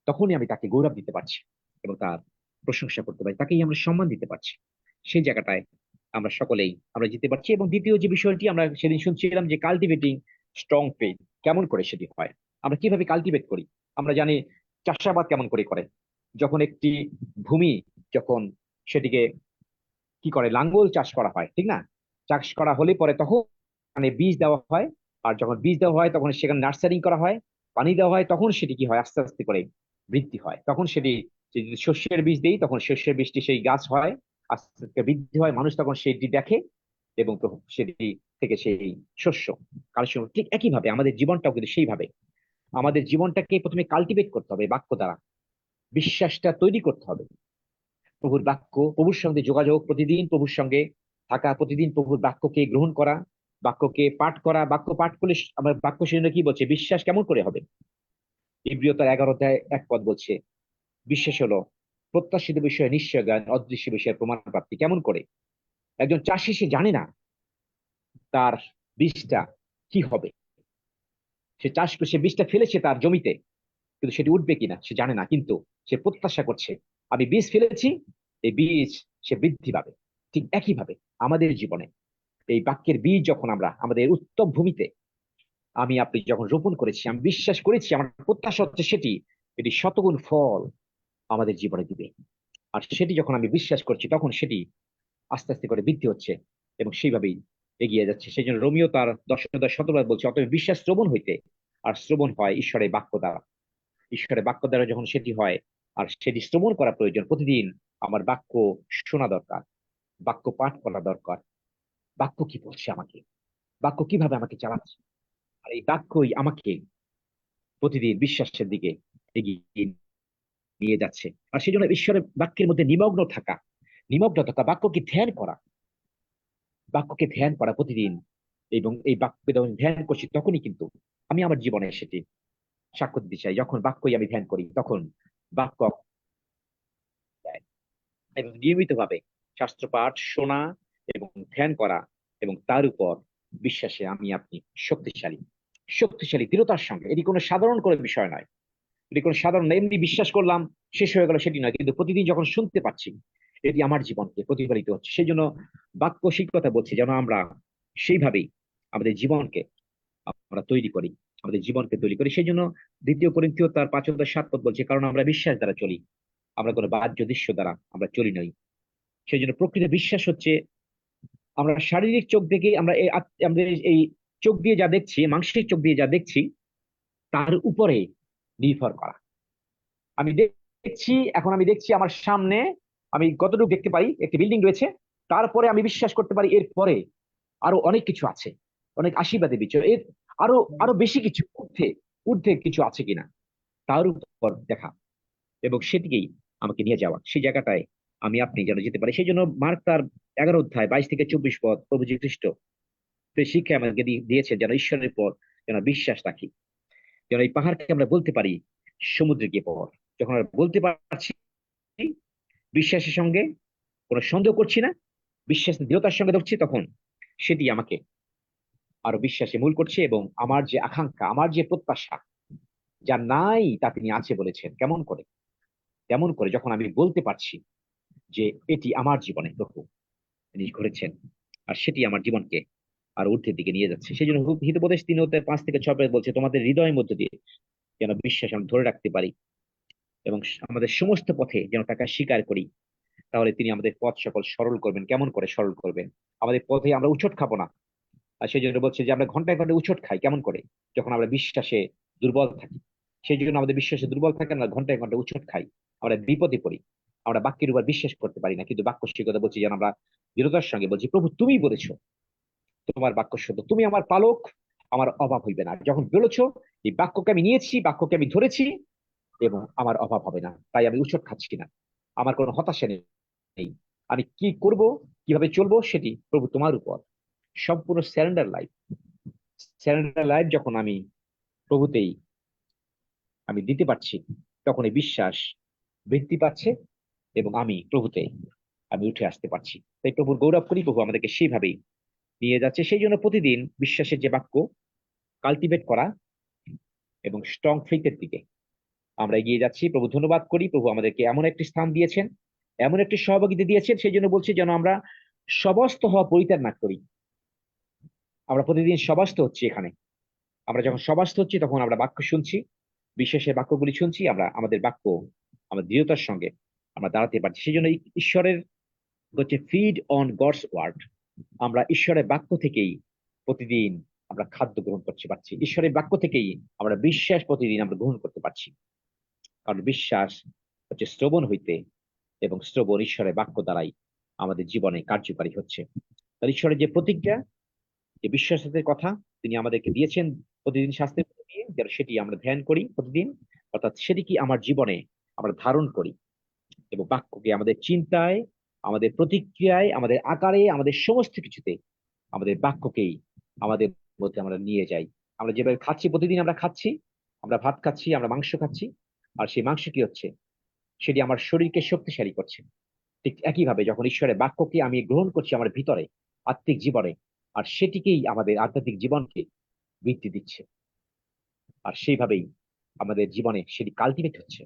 তখনই আমি তাকে গৌরব দিতে পারছি এবং তার প্রশংসা করতে পারি, তাকেই আমরা সম্মান দিতে পারছি। সেই জায়গাটায় আমরা সকলেই আমরা যেতে পারছি। এবং দ্বিতীয় যে বিষয়টি আমরা সেদিন শুনছিলাম, যে কাল্টিভেটিং স্ট্রং ফেথ, কেমন করে সেটি হয়, আমরা কিভাবে কাল্টিভেট করি। আমরা জানি চাষাবাদ কেমন করে যখন একটি ভূমি, যখন সেটিকে কি করে লাঙ্গল চাষ করা হয়, ঠিক না? চাষ করা হলে পরে তখন মানে বীজ দেওয়া হয়। আর যখন বীজ দেওয়া হয়, তখন সেখানে নার্সারিং করা হয়, পানি দেওয়া হয়, তখন সেটি কি হয়, আস্তে আস্তে করে বৃদ্ধি হয়। তখন সেটি যদি শস্যের বীজ দেই, তখন শস্যের বীজটি সেই গাছ হয়, আস্তে আস্তে বৃদ্ধি হয়, মানুষ তখন সেটি দেখে এবং সেটি থেকে সেই শস্য কালসিয়াম। ঠিক একইভাবে আমাদের জীবনটাও কিন্তু সেইভাবে, আমাদের জীবনটাকে প্রথমে কাল্টিভেট করতে হবে বাক্য দ্বারা, বিশ্বাসটা তৈরি করতে হবে। প্রভুর বাক্য, প্রভুর সঙ্গে যোগাযোগ, প্রতিদিন প্রভুর সঙ্গে থাকা, প্রতিদিন প্রভুর বাক্যকে গ্রহণ করা, বাক্যকে পাঠ করা। বাক্য পাঠ করলে আমার বাক্য শুনে কি বলছে, বিশ্বাস কেমন করে হবে? ইব্রিয় তার 11 অধ্যায় 1 পদ বলছে, বিশ্বাস হলো প্রত্যাশিত বিষয়ে নিশ্চয় জ্ঞান, অদৃশ্য বিষয়ের প্রমাণ প্রাপ্তি। কেমন করে? একজন চাষি সে জানে না তার বীজটা কি হবে, সে বীজটা ফেলেছে তার জমিতে, কিন্তু সেটি উঠবে কিনা সে জানে না, কিন্তু সে প্রত্যাশা করছে আমি বীজ ফেলেছি, এই বীজ সে বৃদ্ধি পাবে। ঠিক একইভাবে আমাদের জীবনে এই বাক্যের বীজ যখন আমরা আমাদের উত্তম ভূমিতে আপনি যখন রোপণ করেছি, আমি বিশ্বাস করেছি, আমার প্রত্যাশা হচ্ছে এটি শতগুণ ফল আমাদের জীবনে দিবে। আর সেটি যখন আমি বিশ্বাস করছি, তখন সেটি আস্তে আস্তে করে বৃদ্ধি হচ্ছে এবং সেইভাবেই এগিয়ে যাচ্ছে। সেই জন্য রোমিও তার 10:17 বলছে, অতএব বিশ্বাস শ্রবণ হইতে, আর শ্রবণ হয় ঈশ্বরের বাক্য দ্বারা। ঈশ্বরের বাক্য দ্বারা যখন সেটি হয়, আর সেটি শ্রবণ করা প্রয়োজন, প্রতিদিন আমার বাক্য শোনা দরকার, বাক্য পাঠ করা দরকার। বাক্য কি বলছে আমাকে, বাক্য কিভাবে আমাকে চালাচ্ছে, আর এই বাক্যই আমাকে প্রতিদিন বিশ্বাসের দিকে এগিয়ে নিয়ে যাচ্ছে। আর সেই জন্য ঈশ্বরের বাক্যের মধ্যে নিমগ্ন থাকা, বাক্যকে ধ্যান করা, বাক্যকে ধ্যান করা প্রতিদিন। এবং এই বাক্যকে যখন ধ্যান করছি, তখনই কিন্তু আমি আমার জীবনে সেটি সাক্ষ্য দিতে চাই। যখন বাক্যই আমি ধ্যান করি, তখন বাক্য দেয়। এবং নিয়মিত ভাবে শাস্ত্র পাঠ শোনা এবং ধ্যান করা, এবং তার উপর বিশ্বাসে আমি আপনি শক্তিশালী দৃঢ়তার সঙ্গে। এটি কোনো সাধারণ কোনো বিষয় নয়, এটি কোনো সাধারণ না, এমনি বিশ্বাস করলাম শেষ হয়ে গেল সেটি নয়, কিন্তু প্রতিদিন যখন শুনতে পাচ্ছি, এটি আমার জীবনকে প্রতিফলিত হচ্ছে। সেই জন্য বাক্য শিক্ষকতা বলছি, যেন আমরা সেইভাবেই আমাদের জীবনকে আমরা তৈরি করি, আমাদের জীবনকে তৈরি করি। সেই জন্য 2 করিন্থীয় তার 5:7 বলছে, কারণ আমরা বিশ্বাস দ্বারা চলি, আমরা কোনো বাহ্য দৃশ্য দ্বারা আমরা চলি নই। সেই জন্য প্রকৃত বিশ্বাস হচ্ছে, আমরা শারীরিক চোখ দেখে আমরা এই চোখ দিয়ে যা দেখছি, মাংসিক চোখ দিয়ে যা দেখছি, তার উপরে নির্ভর করা। আমি দেখছি আমার সামনে, আমি কতটুকু দেখতে পাই, একটি বিল্ডিং রয়েছে, তারপরে আমি বিশ্বাস করতে পারি এর পরে আরো অনেক কিছু আছে, অনেক আশীর্বাদের বিষয়, এর আরো আরো বেশি কিছু ঊর্ধ্বে কিছু আছে কিনা, তার উপর দেখা, এবং সেদিকেই আমাকে নিয়ে যাওয়া। সেই জায়গাটায় আমি আপনি যেন যেতে পারি। সেই জন্য মার্ক তার 11:22-24 প্রভু যীশু খ্রিস্ট সেই শিক্ষা আমাকে দিয়েছে, যেন ঈশ্বরের পর যেন বিশ্বাস রাখি, যেন এই পাহাড়কে আমরা বলতে পারি সমুদ্রে গিয়ে পর। যখন আমরা বলতে পারছি বিশ্বাসের সঙ্গে, কোনো সন্দেহ করছি না, বিশ্বাস দৃঢ়তার সঙ্গে ধরছি, তখন সেটি আমাকে আরো বিশ্বাসে মূল করছে। এবং আমার যে আকাঙ্ক্ষা, আমার যে প্রত্যাশা, যা নাই তা তিনি আছে বলেছেন, তেমন করে যখন আমি বলতে পারছি যে এটি আমার জীবনে প্রভু তিনি করেছেন, আর সেটি আমার জীবনকে আর ঊর্ধ্বের দিকে নিয়ে যাচ্ছে। সেই জন্য হিতোপদেশ 3:5-6 বলছে, তোমাদের হৃদয়ের মধ্যে দিয়ে যেন বিশ্বাস আমরা ধরে রাখতে পারি, এবং আমাদের সমস্ত পথে যেন তাকে স্বীকার করি, তাহলে তিনি আমাদের পথ সকল সরল করবেন। কেমন করে সরল করবেন? আমাদের পথে আমরা উচট খাবো না। আর সেই জন্য বলছে যে আমরা ঘন্টায় ঘন্টায় উচট খাই, কেমন করে? যখন আমরা বিশ্বাসে দুর্বল থাকি। সেই জন্য আমাদের বিশ্বাসে দুর্বল থাকে, আমরা ঘন্টায় ঘন্টায় উচট খাই, আমরা বিপদে পড়ি, আমরা বাক্যের উপর বিশ্বাস করতে পারি না। কিন্তু বাক্য শিক্ষকতা বলছি, যেন আমরা দৃঢ়তার সঙ্গে বলছি, প্রভু তুমি বলেছো, তোমার বাক্য সত্য, তুমি আমার পালক, আমার অভাব হইবে না। যখন বলেছো, এই বাক্যকে আমি নিয়েছি, বাক্যকে আমি ধরেছি, এবং আমার অভাব হবে না। তাই আমি উচট খাচ্ছি না, আমার কোনো হতাশা নেই। আমি কি করব, কিভাবে চলবো, সেটি প্রভু তোমার উপর সম্পূর্ণ স্যারেন্ডার লাইফ যখন আমি প্রভুতেই আমি দিতে পারছি, তখন এই বিশ্বাস বৃদ্ধি পাচ্ছে, এবং আমি প্রভুতে আমি উঠে আসতে পারছি। তাই প্রভুর গৌরব করি, প্রভু আমাদেরকে সেইভাবেই নিয়ে যাচ্ছে। সেই জন্য প্রতিদিন বিশ্বাসের যে বাক্য কাল্টিভেট করা এবং স্ট্রং ফেইথের দিকে আমরা এগিয়ে যাচ্ছি। প্রভু ধন্যবাদ করি, প্রভু আমাদেরকে এমন একটি স্থান দিয়েছেন, এমন একটি সহযোগিতা দিয়েছেন। সেই জন্য বলছি, যেন আমরা সবস্ত হওয়া পরিত্যাগ না করি। আমরা প্রতিদিন সবাস্ত হচ্ছি এখানে, আমরা যখন সবাস্ত হচ্ছি, তখন আমরা বাক্য শুনছি, বিশ্বাসের বাক্যগুলি শুনছি, আমরা আমাদের বাক্য আমরা দৃঢ়তার সঙ্গে আমরা দাঁড়াতে পারছি। সেই জন্য ঈশ্বরের হচ্ছে ফিড অন গডস ওয়ার্ড, আমরা ঈশ্বরের বাক্য থেকেই প্রতিদিন আমরা খাদ্য গ্রহণ করতে পারছি, ঈশ্বরের বাক্য থেকেই আমরা বিশ্বাস প্রতিদিন আমরা গ্রহণ করতে পারছি। কারণ বিশ্বাস হচ্ছে শ্রবণ হইতে, এবং শ্রবণ ঈশ্বরের বাক্য দ্বারাই আমাদের জীবনে কার্যকারী হচ্ছে। তার ঈশ্বরের যে প্রতিজ্ঞা, যে বিশ্বাসের কথা তিনি আমাদেরকে দিয়েছেন প্রতিদিন শাস্ত্রের মধ্যে দিয়ে, যেন সেটি আমরা ধ্যান করি প্রতিদিন, অর্থাৎ সেটি কি আমার জীবনে আমরা ধারণ করি, এবং বাক্যকে আমাদের চিন্তায়, আমাদের প্রতিক্রিয়ায়, আমাদের আকারে, আমাদের সমস্ত কিছুতে আমাদের বাক্যকেই আমাদের মধ্যে আমরা নিয়ে যাই। আমরা যেভাবে খাচ্ছি, প্রতিদিন আমরা খাচ্ছি, আমরা ভাত খাচ্ছি, আমরা মাংস খাচ্ছি, আর সেই মাংস কি হচ্ছে, সেটি আমার শরীরকে শক্তিশালী করছে। ঠিক একইভাবে যখন ঈশ্বরের বাক্যকে আমি গ্রহণ করছি আমার ভিতরে আত্মিক জীবনে, আর সেটিকেই আমাদের আধ্যাত্মিক জীবনকে বৃদ্ধি দিচ্ছে, আর সেইভাবেই আমাদের জীবনে সেটি কাল্টিভেট হচ্ছে।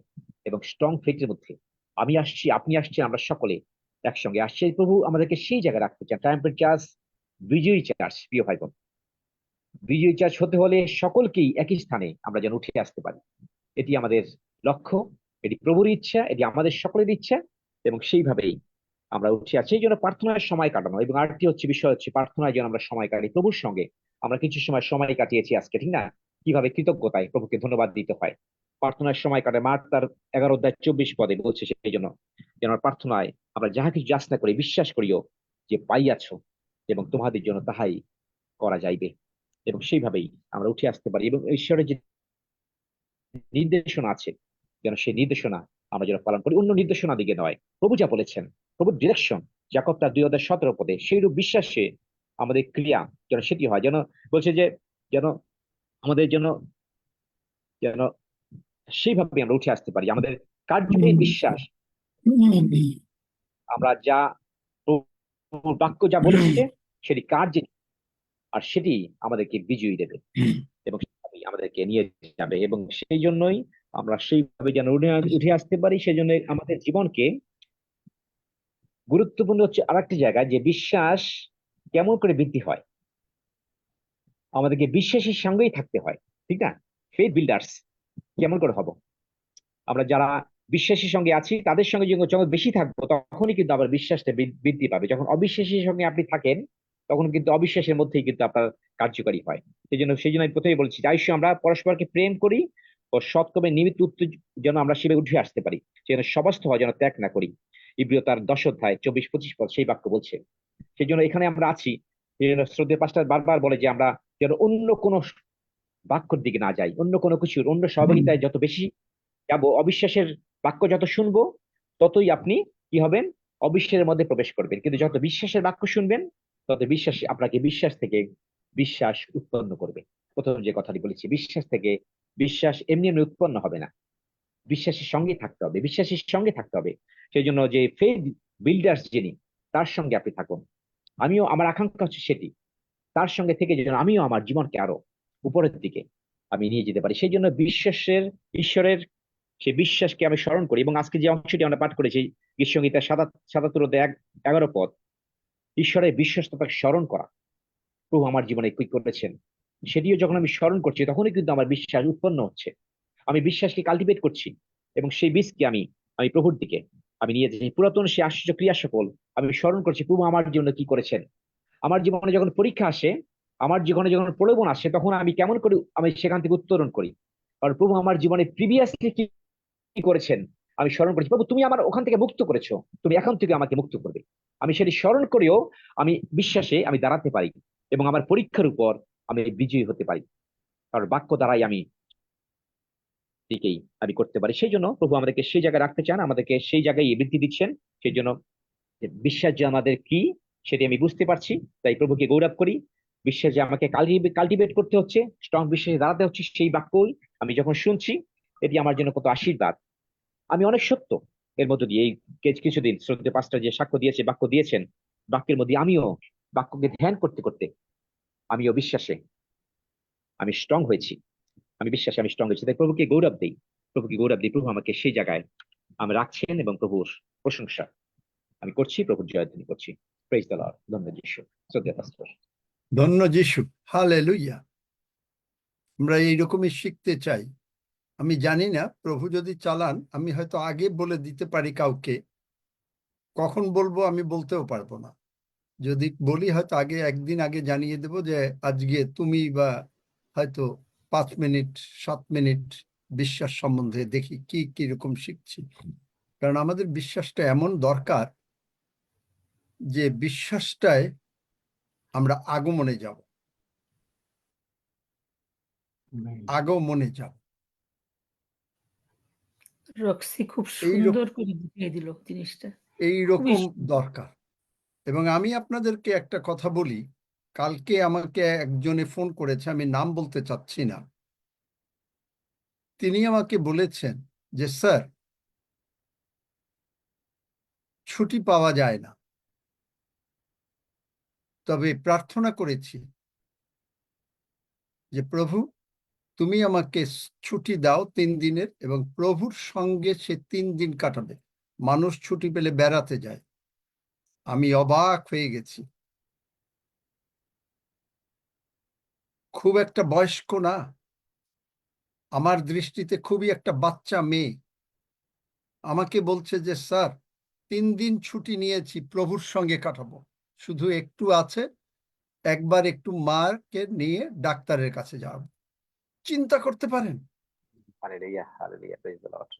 এবং স্ট্রং ফেথের মধ্যে আমি আসছি, আপনি আসছি, আমরা সকলে একসঙ্গে আসছি। প্রভু আমাদেরকে সেই জায়গায় রাখতে চান। ট্রায়াম্ফেল চার্চ বিজয়ী চার্চ, প্রিয় ভাই বোন, বিজয়ী চার্চ হতে হলে সকলকেই একই স্থানে আমরা যেন উঠে আসতে পারি। এটি আমাদের লক্ষ্য, এটি প্রভুর ইচ্ছা, এটি আমাদের সকলের ইচ্ছা, এবং সেইভাবেই আমরা উঠে আছি, এই জন্য প্রার্থনায় সময় কাটানো, এবং আরেকটি হচ্ছে বিষয় হচ্ছে প্রার্থনায় যেন আমরা সময় কাটাই প্রভুর সঙ্গে। আমরা কিছু সময় কাটিয়েছি আজকে, ঠিক না? কিভাবে কৃতজ্ঞতায় প্রভুকে ধন্যবাদ দিতে হয়। প্রার্থনার সময় কাটায় মার্ক তার 11 অধ্যায় 24 পদে বলছে সেই জন্য যেন প্রার্থনায় আমরা যাহা কিছু যাচনা করি বিশ্বাস করিও যে পাইয়াছ, এবং তোমাদের জন্য তাহাই করা যাইবে, এবং সেইভাবেই আমরা উঠে আসতে পারি। এবং ঈশ্বরের যে নির্দেশনা আছে যেন সেই নির্দেশনা আমরা যেন পালন করি, অন্য নির্দেশনা দিকে নয়। প্রভু যা বলেছেন, প্রভুর ডিরেকশন, জাকব তার 2:17 সেইরূপ বিশ্বাসে আমাদের ক্রিয়া যেন সেটি হয়, যেন বলছে যে যেন আমাদের যেন যেন সেইভাবে আমরা উঠে আসতে পারি। আমাদের কার্যকরী বিশ্বাস, আমরা যা প্রভুর বাক্য যা বলেছে সেটি কার্যে, আর সেটি আমাদেরকে বিজয়ী দেবে এবং সেভাবেই আমাদেরকে নিয়ে যাবে। এবং সেই জন্যই আমরা সেইভাবে যেন উঠে আসতে পারি। সেই জন্য আমাদের জীবনকে গুরুত্বপূর্ণ হচ্ছে আরেকটি জায়গায় যে বিশ্বাস কেমন করে বৃদ্ধি হয়। আমাদেরকে বিশ্বাসের সঙ্গেই থাকতে হয়, ঠিক না? ফেথ বিল্ডার্স কেমন করে হব? আমরা যারা বিশ্বাসের সঙ্গে আছি তাদের সঙ্গে যখন বেশি থাকবো তখনই কিন্তু আবার বিশ্বাসটা বৃদ্ধি পাবে। যখন অবিশ্বাসের সঙ্গে আপনি থাকেন তখন কিন্তু অবিশ্বাসের মধ্যেই কিন্তু আপনার কার্যকারী হয়। সেই জন্য আমি প্রথমেই বলছি যাই আমরা পরস্পরকে প্রেম করি ও সৎকর্মে নিমিত্ত উত্তর যেন আমরা সেভাবে উঠে আসতে পারি, যেন সমস্ত হয় যেন ত্যাগ না করি। ইব্রিয় তার 10 অধ্যায় 24-25 পদ সেই বাক্য বলছে। সেই জন্য এখানে আমরা আছি। এই জন্য শ্রদ্ধেয় পাস্টার বারবার বলে যে আমরা যেন অন্য কোনো বাক্যর দিকে না যাই, অন্য কোনো কিছুর অন্য সহযোগিতায় যত বেশি যাবো, অবিশ্বাসের বাক্য যত শুনবো ততই আপনি কি হবেন? অবিশ্বাসের মধ্যে প্রবেশ করবেন। কিন্তু যত বিশ্বাসের বাক্য শুনবেন তত বিশ্বাস আপনাকে বিশ্বাস থেকে বিশ্বাস উৎপন্ন করবে। প্রথম যে কথাটি বলেছি, বিশ্বাস থেকে বিশ্বাস এমনি এমনি উৎপন্ন হবে না, বিশ্বাসের সঙ্গে থাকতে হবে, বিশ্বাসের সঙ্গে থাকতে হবে। সেই জন্য যে ফেথ বিল্ডার্স যিনি, তার সঙ্গে আপনি থাকুন। আমিও, আমার আকাঙ্ক্ষা হচ্ছে সেটি, তার সঙ্গে থেকে যেন আমিও আমার জীবনকে আরো উপরের দিকে আমি নিয়ে যেতে পারি। সেই জন্য ঈশ্বরের সেই বিশ্বাসকে আমি স্মরণ করি। এবং আজকে যে অংশটি আমরা পাঠ করেছি গীতসংহিতার 77-11 পদ, ঈশ্বরের বিশ্বস্ততাকে স্মরণ করা, প্রভু আমার জীবনে কি করেছেন সেটিও যখন আমি স্মরণ করছি তখনই কিন্তু আমার বিশ্বাস উৎপন্ন হচ্ছে। আমি বিশ্বাসকে কাল্টিভেট করছি এবং সেই বীজকে আমি প্রভুর দিকে আমি নিয়ে যাচ্ছি। পুরাতন সেই আশ্চর্য ক্রিয়া সকল আমি স্মরণ করছি, প্রভু আমার জন্য কি করেছেন। আমার জীবনে যখন পরীক্ষা আসে, আমার জীবনে যখন প্রলোভন আসে, তখন আমি কেমন করে আমি সেখান থেকে উত্তরণ করি। কারণ প্রভু আমার জীবনে প্রিভিয়াসলি কি করেছেন আমি স্মরণ করেছি। প্রভু তুমি আমার ওখান থেকে মুক্ত করেছো, তুমি এখন থেকে আমাকে মুক্ত করবে। আমি সেটি স্মরণ করেও আমি বিশ্বাসে আমি দাঁড়াতে পারি এবং আমার পরীক্ষার উপর আমি বিজয়ী হতে পারি, কারণ বাক্য দ্বারাই আমি দিকেই আমি করতে পারি। সেই জন্য প্রভু আমাদেরকে সেই জায়গায় রাখতে চান, আমাদেরকে সেই জায়গায় বৃদ্ধি দিচ্ছেন। সেই জন্য যে বিশ্বাস যে আমাদের কি সেটি আমি বুঝতে পারছি, তাই প্রভুকে গৌরব করি। বিশ্বাস যে আমাকে কাল্টিভেট করতে হচ্ছে, স্ট্রং বিশ্বাসে দাঁড়াতে হচ্ছে, সেই বাক্যই আমি যখন শুনছি এটি আমার জন্য কত আশীর্বাদ। আমি অনেক সত্য এর মধ্য দিয়ে এই কিছুদিন শ্রদ্ধেয় পাস্টার যে সাক্ষ্য দিয়েছে, বাক্য দিয়েছেন, বাক্যের মধ্যে আমিও বাক্যকে ধ্যান করতে করতে আমিও বিশ্বাসে আমি স্ট্রং হয়েছি। আমি বিশ্বাসে আমি স্ট্রং হয়েছি, তাই প্রভুকে গৌরব দিই। প্রভুকে গৌরব দিই, প্রভু আমাকে সেই জায়গায় আমি রাখছেন এবং প্রভুর প্রশংসা আমি করছি, প্রভুর জয়ধ্বনি করছি। Praise the Lord. ধন্যবাদ যিশু। শ্রদ্ধেয় পাস্টার। ধন্য যিশু, হালেলুয়া। আমরা এইরকমই শিখতে চাই। আমি জানি না, প্রভু যদি চালান আমি হয়তো আগে বলে দিতে পারি কাউকে, কখন বলবো আমি বলতেও পারবো না। যদি বলি হয়তো একদিন আগে জানিয়ে দেব যে আজকে তুমি বা হয়তো 5 মিনিট 7 মিনিট বিশ্বাস সম্বন্ধে দেখি কি কিরকম শিখছি। কারণ আমাদের বিশ্বাসটা এমন দরকার যে বিশ্বাসটায় আমরা আগমনে যাব, আগমনে যাব। রক্সি খুব সুন্দর করে বুঝিয়ে দিল জিনিসটা, এইরকম দরকার। এবং আমি আপনাদেরকে একটা কথা বলি, কালকে আমাকে একজনে ফোন করেছে, আমি নাম বলতে চাচ্ছি না। তিনি আমাকে বলেছেন যে স্যার, ছুটি পাওয়া যায় না, তবে প্রার্থনা করেছি যে প্রভু তুমি আমাকে ছুটি দাও 3 দিনের, এবং প্রভুর সঙ্গে সে 3 দিন কাটাবে। মানুষ ছুটি পেলে বেড়াতে যায়। আমি অবাক হয়ে গেছি। খুব একটা বয়স্ক না, আমার দৃষ্টিতে খুবই একটা বাচ্চা মেয়ে। আমাকে বলছে যে স্যার 3 দিন ছুটি নিয়েছি, প্রভুর সঙ্গে কাটাবো, শুধু একটু আছে, একবার একটু মাকে নিয়ে ডাক্তারের কাছে যাব। চিন্তা করতে পারেন, hallelujah, hallelujah, praise the Lord.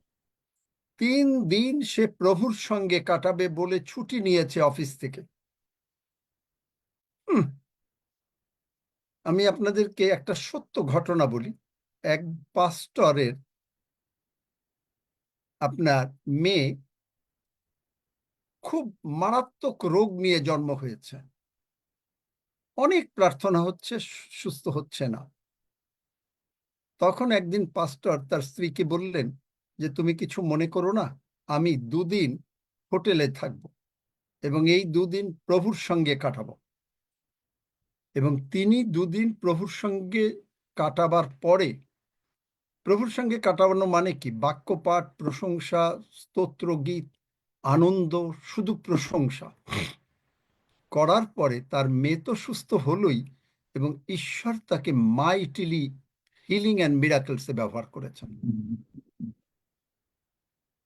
3 দিন সে প্রভুর সঙ্গে কাটাবে বলে ছুটি নিয়েছে অফিস থেকে। আমি আপনাদেরকে একটা সত্য ঘটনা বলি। এক পাস্টরের আপনার মেয়ে খুব মারাত্মক রোগ নিয়ে জন্ম হয়েছে, অনেক প্রার্থনা হচ্ছে, সুস্থ হচ্ছে না। তখন একদিন পাস্টর তার স্ত্রীকে বললেন যে তুমি কিছু মনে করো না, আমি 2 দিন হোটেলে থাকবো এবং এই 2 দিন প্রভুর সঙ্গে কাটাবো। এবং তিনি 2 দিন প্রভুর সঙ্গে কাটাবার পরে, প্রভুর সঙ্গে কাটানো মানে কি, বাক্যপাঠ, প্রশংসা, স্তোত্র গীত, আনন্দ, শুধু প্রশংসা করার পরে তার মেয়ে তো সুস্থ হলোই, এবং ঈশ্বর তাকে মাইটিলি হিলিং অ্যান্ড মিরাকলসে ব্যবহার করেছেন।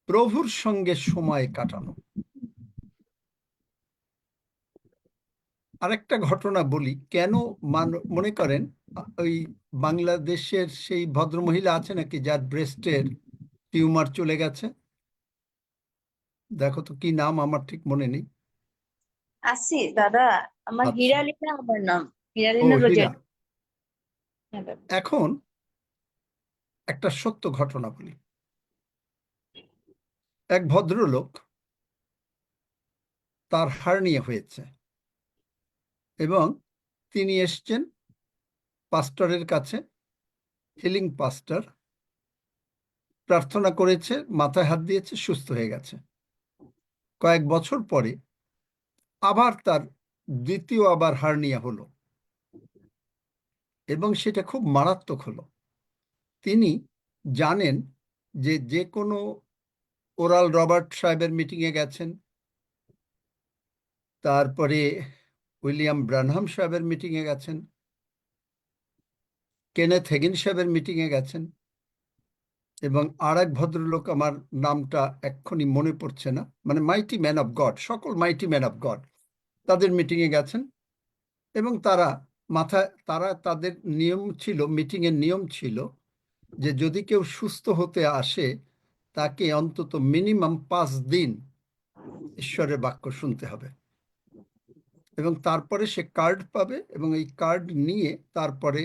প্রভুর সঙ্গে সময় কাটানো। আরেকটা ঘটনা বলি, কেন মনে করেন ওই বাংলাদেশের সেই ভদ্রমহিলা আছে নাকি যার ব্রেস্টের টিউমার চলে গেছে, দেখো তো কি নাম, আমার ঠিক মনে নেই। আছি দাদা, আমার আচ্ছা। হিরালিনা, আমার নাম ও, হিরালিনা হীরা। রোজের। হ্যাঁ দাদা। এখন একটা সত্য ঘটনা বলি। এক ভদ্রলোক, তার হার্নিয়া হয়েছে এবং তিনি এসছেন পাস্টরের কাছে, হিলিং পাস্টর, প্রার্থনা করেছে, মাথায় হাত দিয়েছে, সুস্থ হয়ে গেছে। কয়েক বছর পরে আবার তার দ্বিতীয় হার্নিয়া হলো এবং সেটা খুব মারাত্মক হলো। তিনি জানেন যে যে কোনো ওরাল রবার্ট সাহেবের মিটিংয়ে গেছেন, তারপরে উইলিয়াম ব্রানহাম সাহেবের মিটিংয়ে গেছেন, কেনেথ হেগিন সাহেবের মিটিংয়ে গেছেন, এবং আর এক ভদ্রলোক, আমার নামটা এক্ষুনি মনে পড়ছে না, মানে মাইটি ম্যান অফ গড, সকল মাইটি ম্যান অফ গড তাদের মিটিংয়ে গেছেন। এবং তাদের নিয়ম ছিল, মিটিংয়ের নিয়ম ছিল যে যদি কেউ সুস্থ হতে আসে তাকে অন্তত মিনিমাম 5 দিন ঈশ্বরের বাক্য শুনতে হবে, এবং তারপরে সে কার্ড পাবে, এবং এই কার্ড নিয়ে তারপরে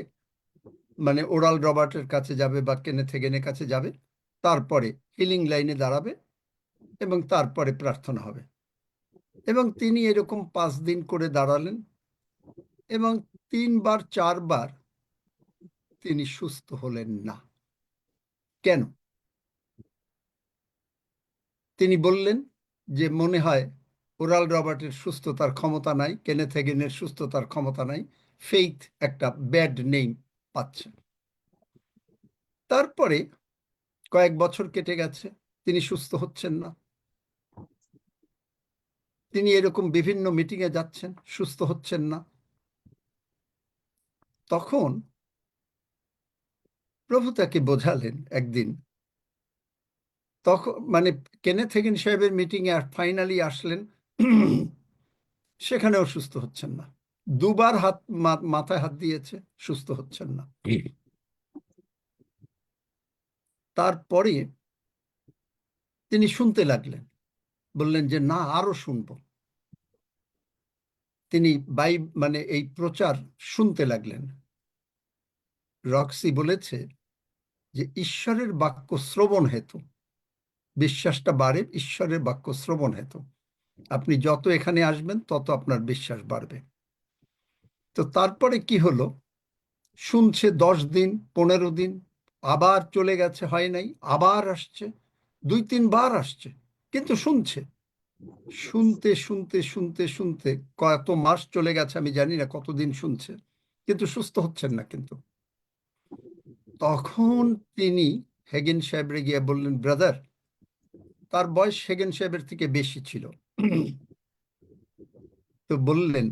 মানে ওরাল রবার্টের কাছে যাবে বা কেনেথ হেগেনের কাছে যাবে, তারপরে হিলিং লাইনে দাঁড়াবে এবং তারপরে প্রার্থনা হবে। এবং তিনি এরকম 5 দিন করে দাঁড়ালেন এবং 3 বার 4 বার তিনি সুস্থ হলেন না। কেন? তিনি বললেন যে মনে হয় ওরাল রবার্টের সুস্থতার ক্ষমতা নাই, কেনেথ হেগেনের সুস্থতার ক্ষমতা নাই, ফেইথ একটা ব্যাড নেম পাচ্ছে। তারপরে কয়েক বছর কেটে গেছে, তিনি সুস্থ হচ্ছেন না। তিনি এরকম বিভিন্ন মিটিংয়ে যাচ্ছেন, সুস্থ হচ্ছেন না। তখন প্রভু তাকে বোঝালেন একদিন, তখন মানে কেনেথ হেগেন সাহেবের মিটিংয়ে ফাইনালি আসলেন, সেখানেও সুস্থ হচ্ছেন না। 2 বার মাথায় হাত দিয়েছে, সুস্থ হচ্ছেন না। তারপরে তিনি শুনতে লাগলেন, বললেন যে না, আরো শুনবো। তিনি মানে এই প্রচার শুনতে লাগলেন। রক্সি বলেছে যে ঈশ্বরের বাক্য শ্রবণ হেতু বিশ্বাসটা বাড়ে, ঈশ্বরের বাক্য শ্রবণ হেতু আপনি যত এখানে আসবেন তত আপনার বিশ্বাস বাড়বে। তো তারপরে কি হলো, শুনছে 10 দিন 15 দিন, আবার চলে গেছে, হয় নাই, আবার আসছে, 2-3 বার আসছে, কিন্তু শুনছে। শুনতে শুনতে শুনতে শুনতে কত মাস চলে গেছে আমি জানি না, কতদিন শুনছে, কিন্তু সুস্থ হচ্ছেন না। কিন্তু তখন তিনি হেগেন সাহেবরে গিয়ে বললেন, ব্রাদার, তার বয়স হেগেন সাহেবের থেকে বেশি ছিল, তো বললেন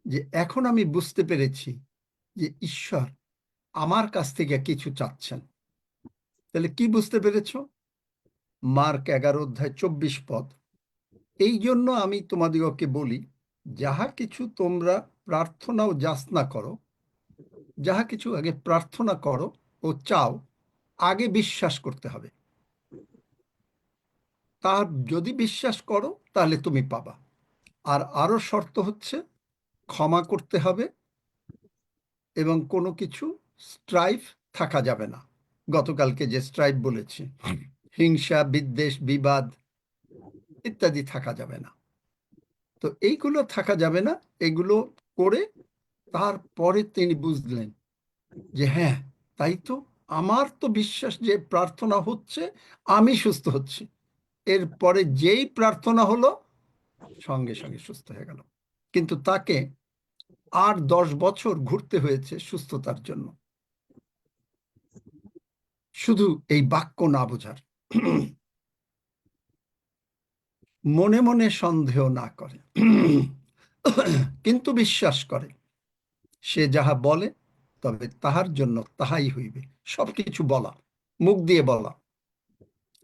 যে এখন আমি বুঝতে পেরেছি যে ঈশ্বর আমার কাছ থেকে কিছু চাচ্ছেন। তাহলে কি বুঝতে পেরেছ? মার্ক 11 অধ্যায় 24 পদ, এই জন্য আমি তোমাদিগকে বলি, যাহা কিছু তোমরা প্রার্থনা ও যাচনা করো, যাহা কিছু আগে প্রার্থনা করো ও চাও, আগে বিশ্বাস করতে হবে। তার যদি বিশ্বাস করো তাহলে তুমি পাবা। আর আরো শর্ত হচ্ছে ক্ষমা করতে হবে এবং কোনো কিছু স্ট্রাইফ থাকা যাবে না। গতকালকে যে স্ট্রাইফ বলেছি, হিংসা, বিদ্বেষ, বিবাদ ইত্যাদি থাকা যাবে না। তো এইগুলো থাকা যাবে না। এগুলো করে তারপরে তিনি বুঝলেন যে হ্যাঁ, তাই তো, আমার তো বিশ্বাস যে প্রার্থনা হচ্ছে, আমি সুস্থ হচ্ছি। এরপরে যেই প্রার্থনা হলো সঙ্গে সঙ্গে সুস্থ হয়ে গেল। কিন্তু তাকে আর 10 বছর ঘুরতে হয়েছে সুস্থতার জন্য, শুধু এই বাক্য না বোঝার। মনে মনে সন্দেহ না করে কিন্তু বিশ্বাস করে, সে যাহা বলে তবে তাহার জন্য তাহাই হইবে। সবকিছু বলা, মুখ দিয়ে বলা,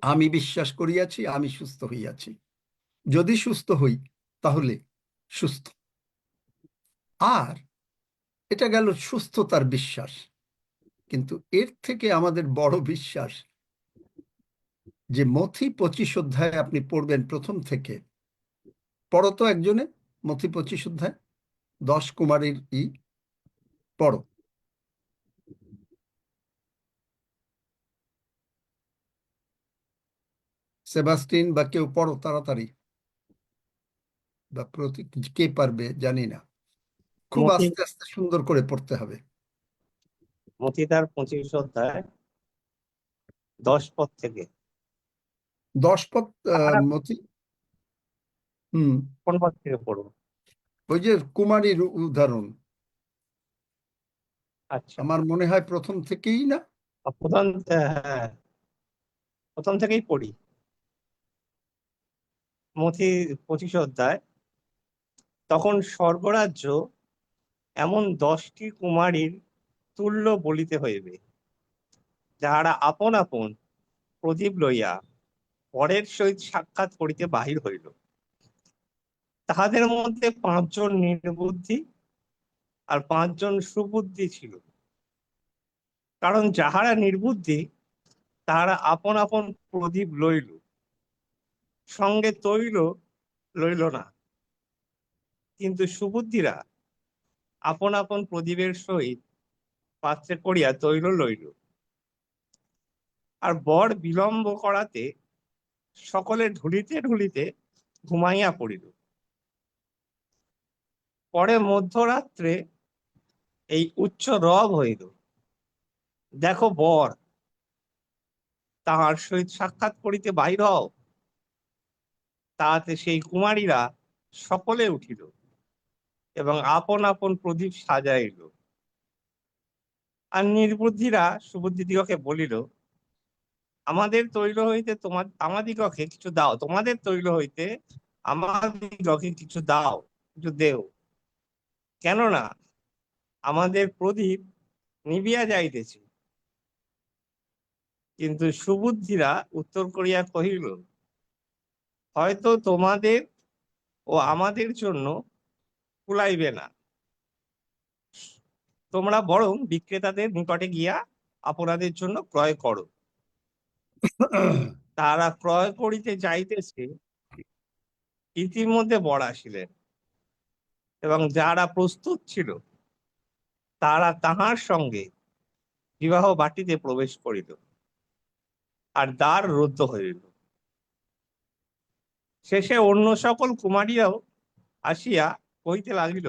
আমি বিশ্বাস করিয়াছি, আমি সুস্থ হইয়াছি। যদি সুস্থ হই তাহলে সুস্থ। আর এটা গেল সুস্থতার বিশ্বাস। কিন্তু এর থেকে আমাদের বড় বিশ্বাস যে মথি 25 অধ্যায় আপনি পড়বেন প্রথম থেকে। পড়ো তো একজনে মথি 25 অধ্যায়, 10 কুমারীর পড়ো। সেবাস্টিন বা কেউ পড়ো তাড়াতাড়ি, বা প্রতীক, কে পারবে জানি না, খুব মথি আস্তে আস্তে সুন্দর করে পড়তে হবে। মথি তার 25 অধ্যায় 10 পদ থেকে। 10 পদ তাহারা মথি, হুম, কোন পদ থেকে পড়বো? ওই যে কুমারীর উদাহরণ, আচ্ছা, আমার মনে হয় প্রথম থেকেই না। হ্যাঁ, প্রথম থেকেই পড়ি। মথি 25 অধ্যায়। তখন স্বর্গরাজ্য এমন 10টি কুমারীর তুল্য বলিতে হইবে, যাহারা আপন আপন প্রদীপ লইয়া পরের সহিত সাক্ষাৎ করিতে বাহির হইল। তাহাদের মধ্যে 5 জন নির্বুদ্ধি আর 5 জন সুবুদ্ধি ছিল। কারণ যাহারা নির্বুদ্ধি তাহারা আপন আপন প্রদীপ লইল, সঙ্গে তৈল লইল না, কিন্তু সুবুদ্ধিরা আপন আপন প্রদীপের সহিত পাত্রে করিয়া তৈল লইল। আর বর বিলম্ব করাতে সকলে ঢুলিতে ঢুলিতে ঘুমাইয়া পড়িল। পরে মধ্যরাত্রে এই উচ্চ রব হইল, দেখো বর, তাহার সহিত সাক্ষাৎ করিতে বাহির হও। তাহাতে সেই কুমারীরা সকলে উঠিল এবং আপন আপন প্রদীপ সাজাইল। আর নির্বুদ্ধিরা সুবুদ্ধিদিগকে বলিল, আমাদের তৈল হইতে আমাদিগকে কিছু দাও, তোমাদের তৈল হইতে আমাদিগকে কিছু দাও, কিছু দেও, কেননা আমাদের প্রদীপ নিবিয়া যাইতেছে। কিন্তু সুবুদ্ধিরা উত্তর করিয়া কহিল, হয়তো তোমাদের ও আমাদের জন্য কুলাইবে না, তোমরা বরং বিক্রেতাদের নিকটে গিয়া আপনাদের জন্য ক্রয় করো। তারা ক্রয় করিতে যাইতেছে, ইতিমধ্যে বর আসিলেন, এবং যারা প্রস্তুত ছিল তারা তাহার সঙ্গে বিবাহ বাটিতে প্রবেশ করিল, আর দ্বার রুদ্ধ হইল। শেষে অন্য সকল কুমারীরাও আসিয়া কহিতে লাগিল,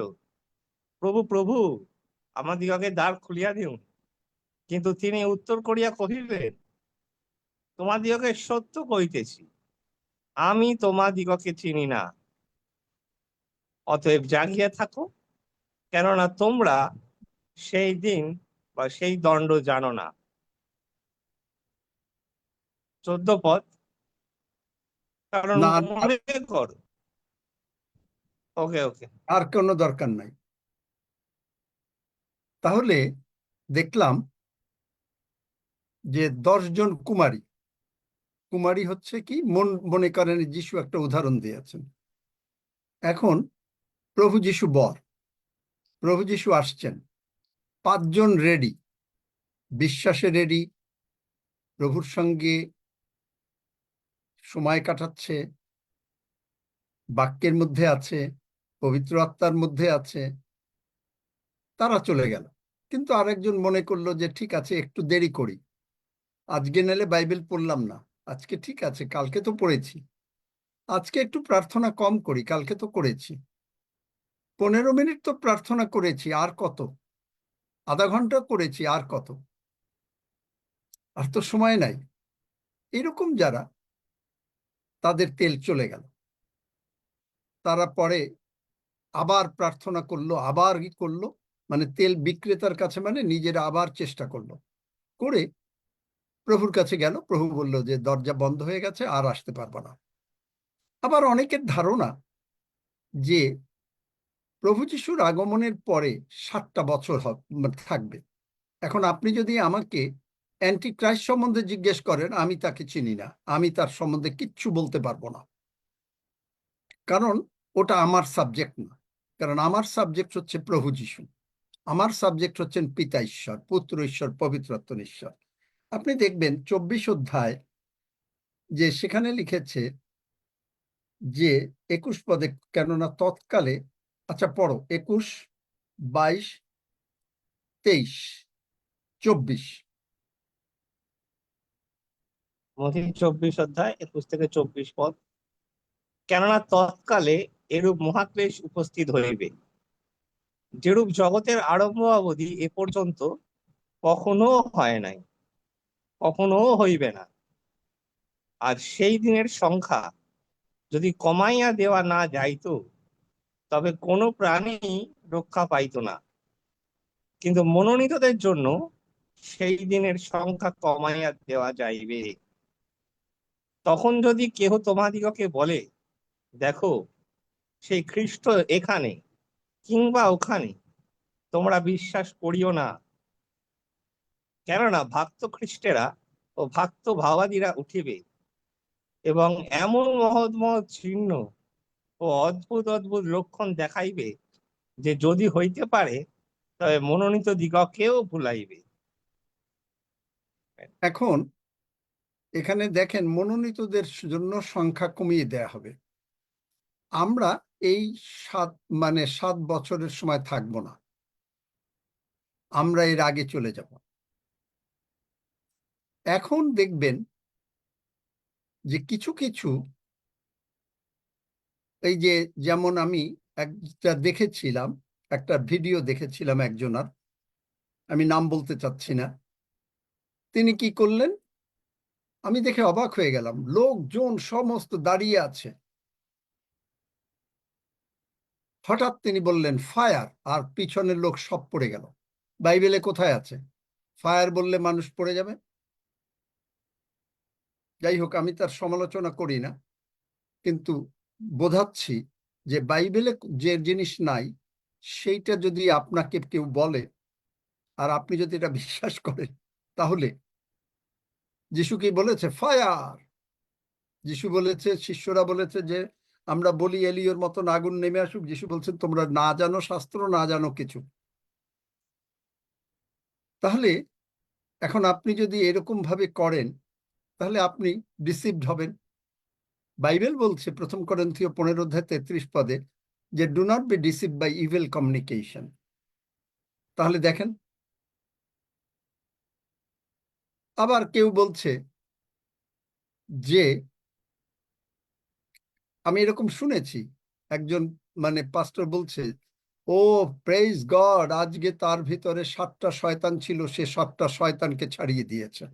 প্রভু প্রভু, আমাদিগকে দ্বার খুলিয়া দিউন। কিন্তু তিনি উত্তর করিয়া কহিলেন, তোমাদিগকে সত্য কহিতেছি, আমি তোমাদিগকে চিনি না। অতএব জাগিয়া থাকো, কেননা তোমরা সেই দিন বা সেই দণ্ড জানো না। 14 পদ। কারণ না, মনে করো, ওকে ওকে, আর কোনো দরকার নাই। তাহলে দেখলাম যে 10 জন কুমারী, কুমারী হচ্ছে কি, মনে করেন যিশু একটা উদাহরণ দিয়েছেন, এখন প্রভু যিশু বর, প্রভু যিশু আসছেন, 5 জন রেডি, বিশ্বাসে রেডি, প্রভুর সঙ্গে সময় কাটাচ্ছে, বাক্যের মধ্যে আছে, পবিত্র আত্মার মধ্যে আছে, তারা চলে গেল। কিন্তু আরেকজন মনে করলো যে ঠিক আছে, একটু দেরি করি, আজকে নালে বাইবেল পড়লাম না, আজকে ঠিক আছে, কালকে তো পড়েছি, আজকে একটু প্রার্থনা কম করি, কালকে তো করেছি, 15 মিনিট তো প্রার্থনা করেছি, আর কত, আধা ঘন্টা করেছি, আর কত, আর তো সময় নাই। এরকম যারা, তাদের তেল চলে গেল। তারা পরে আবার প্রার্থনা করলো, আবার করলো, মানে তেল বিক্রেতার কাছে, মানে নিজেরা আবার চেষ্টা করলো, করে প্রভুর কাছে গেল। প্রভু বলল যে দরজা বন্ধ হয়ে গেছে, আর আসতে পারবো না। আবার অনেকের ধারণা যে প্রভু যিশুর আগমনের পরে 7টা বছর থাকবে। এখন আপনি যদি আমাকে অ্যান্টি ক্রাইস্ট সম্বন্ধে জিজ্ঞেস করেন, আমি তাকে চিনি না, আমি তার সম্বন্ধে কিচ্ছু বলতে পারবো না, কারণ ওটা আমার সাবজেক্ট না। কারণ আমার সাবজেক্ট হচ্ছে প্রভু যিশু, আমার সাবজেক্ট হচ্ছেন পিতা ঈশ্বর, পুত্র ঈশ্বর, পবিত্রাত্ম ঈশ্বর। আপনি দেখবেন 24 অধ্যায়, যে সেখানে লিখেছে যে 21 পদে, কেননা তৎকালে, আচ্ছা পড়ো, 21, 22, 23, 24। মথি 24 অধ্যায় 21 থেকে 24 পদ। কেননা তৎকালে এরূপ মহাক্লেশ উপস্থিত হইবে, যেরূপ জগতের আরম্ভ অবধি এ পর্যন্ত কখনো হয় নাই, কখনো হইবে না। আর সেই দিনের সংখ্যা যদি কমাইয়া দেওয়া না যাইত, তবে কোনো প্রাণী রক্ষা পাইত না। কিন্তু মনোনীতদের জন্য সেই দিনের সংখ্যা কমাইয়া দেওয়া যাইবে। তখন যদি কেহ তোমাদিগকে বলে, দেখো সেই খ্রিস্ট এখানে কিংবা ওখানে, তোমরা বিশ্বাস করিও না। কেননা ভক্ত খ্রিস্টেরা ও ভক্ত ভাবাদীরা উঠিবে এবং এমন মহৎ মহৎ চিহ্ন ও অদ্ভুত অদ্ভুত লক্ষণ দেখাইবে, যে যদি হইতে পারে তবে মনোনীত দিগকেও ভুলাইবে। এখন এখানে দেখেন, মনোনীতদের জন্য সংখ্যা কমিয়ে দেয়া হবে। আমরা এই 7 বছরের সময় থাকবো না, আমরা এর আগে চলে যাব। এখন দেখবেন যে কিছু কিছু, এই যে যেমন আমি একটা দেখেছিলাম, একটা ভিডিও দেখেছিলাম একজনার, আমি নাম বলতে চাচ্ছি না, তিনি কি করলেন, আমি দেখে অবাক হয়ে গেলাম, লোকজন সমস্ত দাঁড়িয়ে আছে, হঠাৎ তিনি বললেন ফায়ার, আর পিছনের লোক সব পড়ে গেল। বাইবেলে কোথায় আছে ফায়ার বললে মানুষ পড়ে যাবে? যাই হোক, আমি তার সমালোচনা করি না, কিন্তু বোঝাচ্ছি যে বাইবেলে যে জিনিস নাই, সেইটা যদি আপনাকে কেউ বলে আর আপনি যদি এটা বিশ্বাস করেন, তাহলে যিশু কি বলেছে? ফায়ার। যিশু বলেছে, শিষ্যরা বলেছে যে আমরা বলি এলিয়র মতন আগুন নেমে আসুক। যিশু বলছেন তোমরা না জানো শাস্ত্র, না জানো কিছু। তাহলে এখন আপনি যদি এরকম ভাবে করেন, তাহলে আপনি ডিসিভড হবেন। বাইবেল বলছে 1 করিন্থীয় 15 অধ্যায় 33 পদে যে do not be deceived by evil communication. তাহলে দেখেন, আবার কেউ বলছে যে, আমি এরকম শুনেছি, একজন পাস্টর বলছে, ও প্রেইজ গড, আজকে তার ভিতরে 7টা শয়তান ছিল, সে 7টা শয়তানকে ছাড়িয়ে দিয়েছে,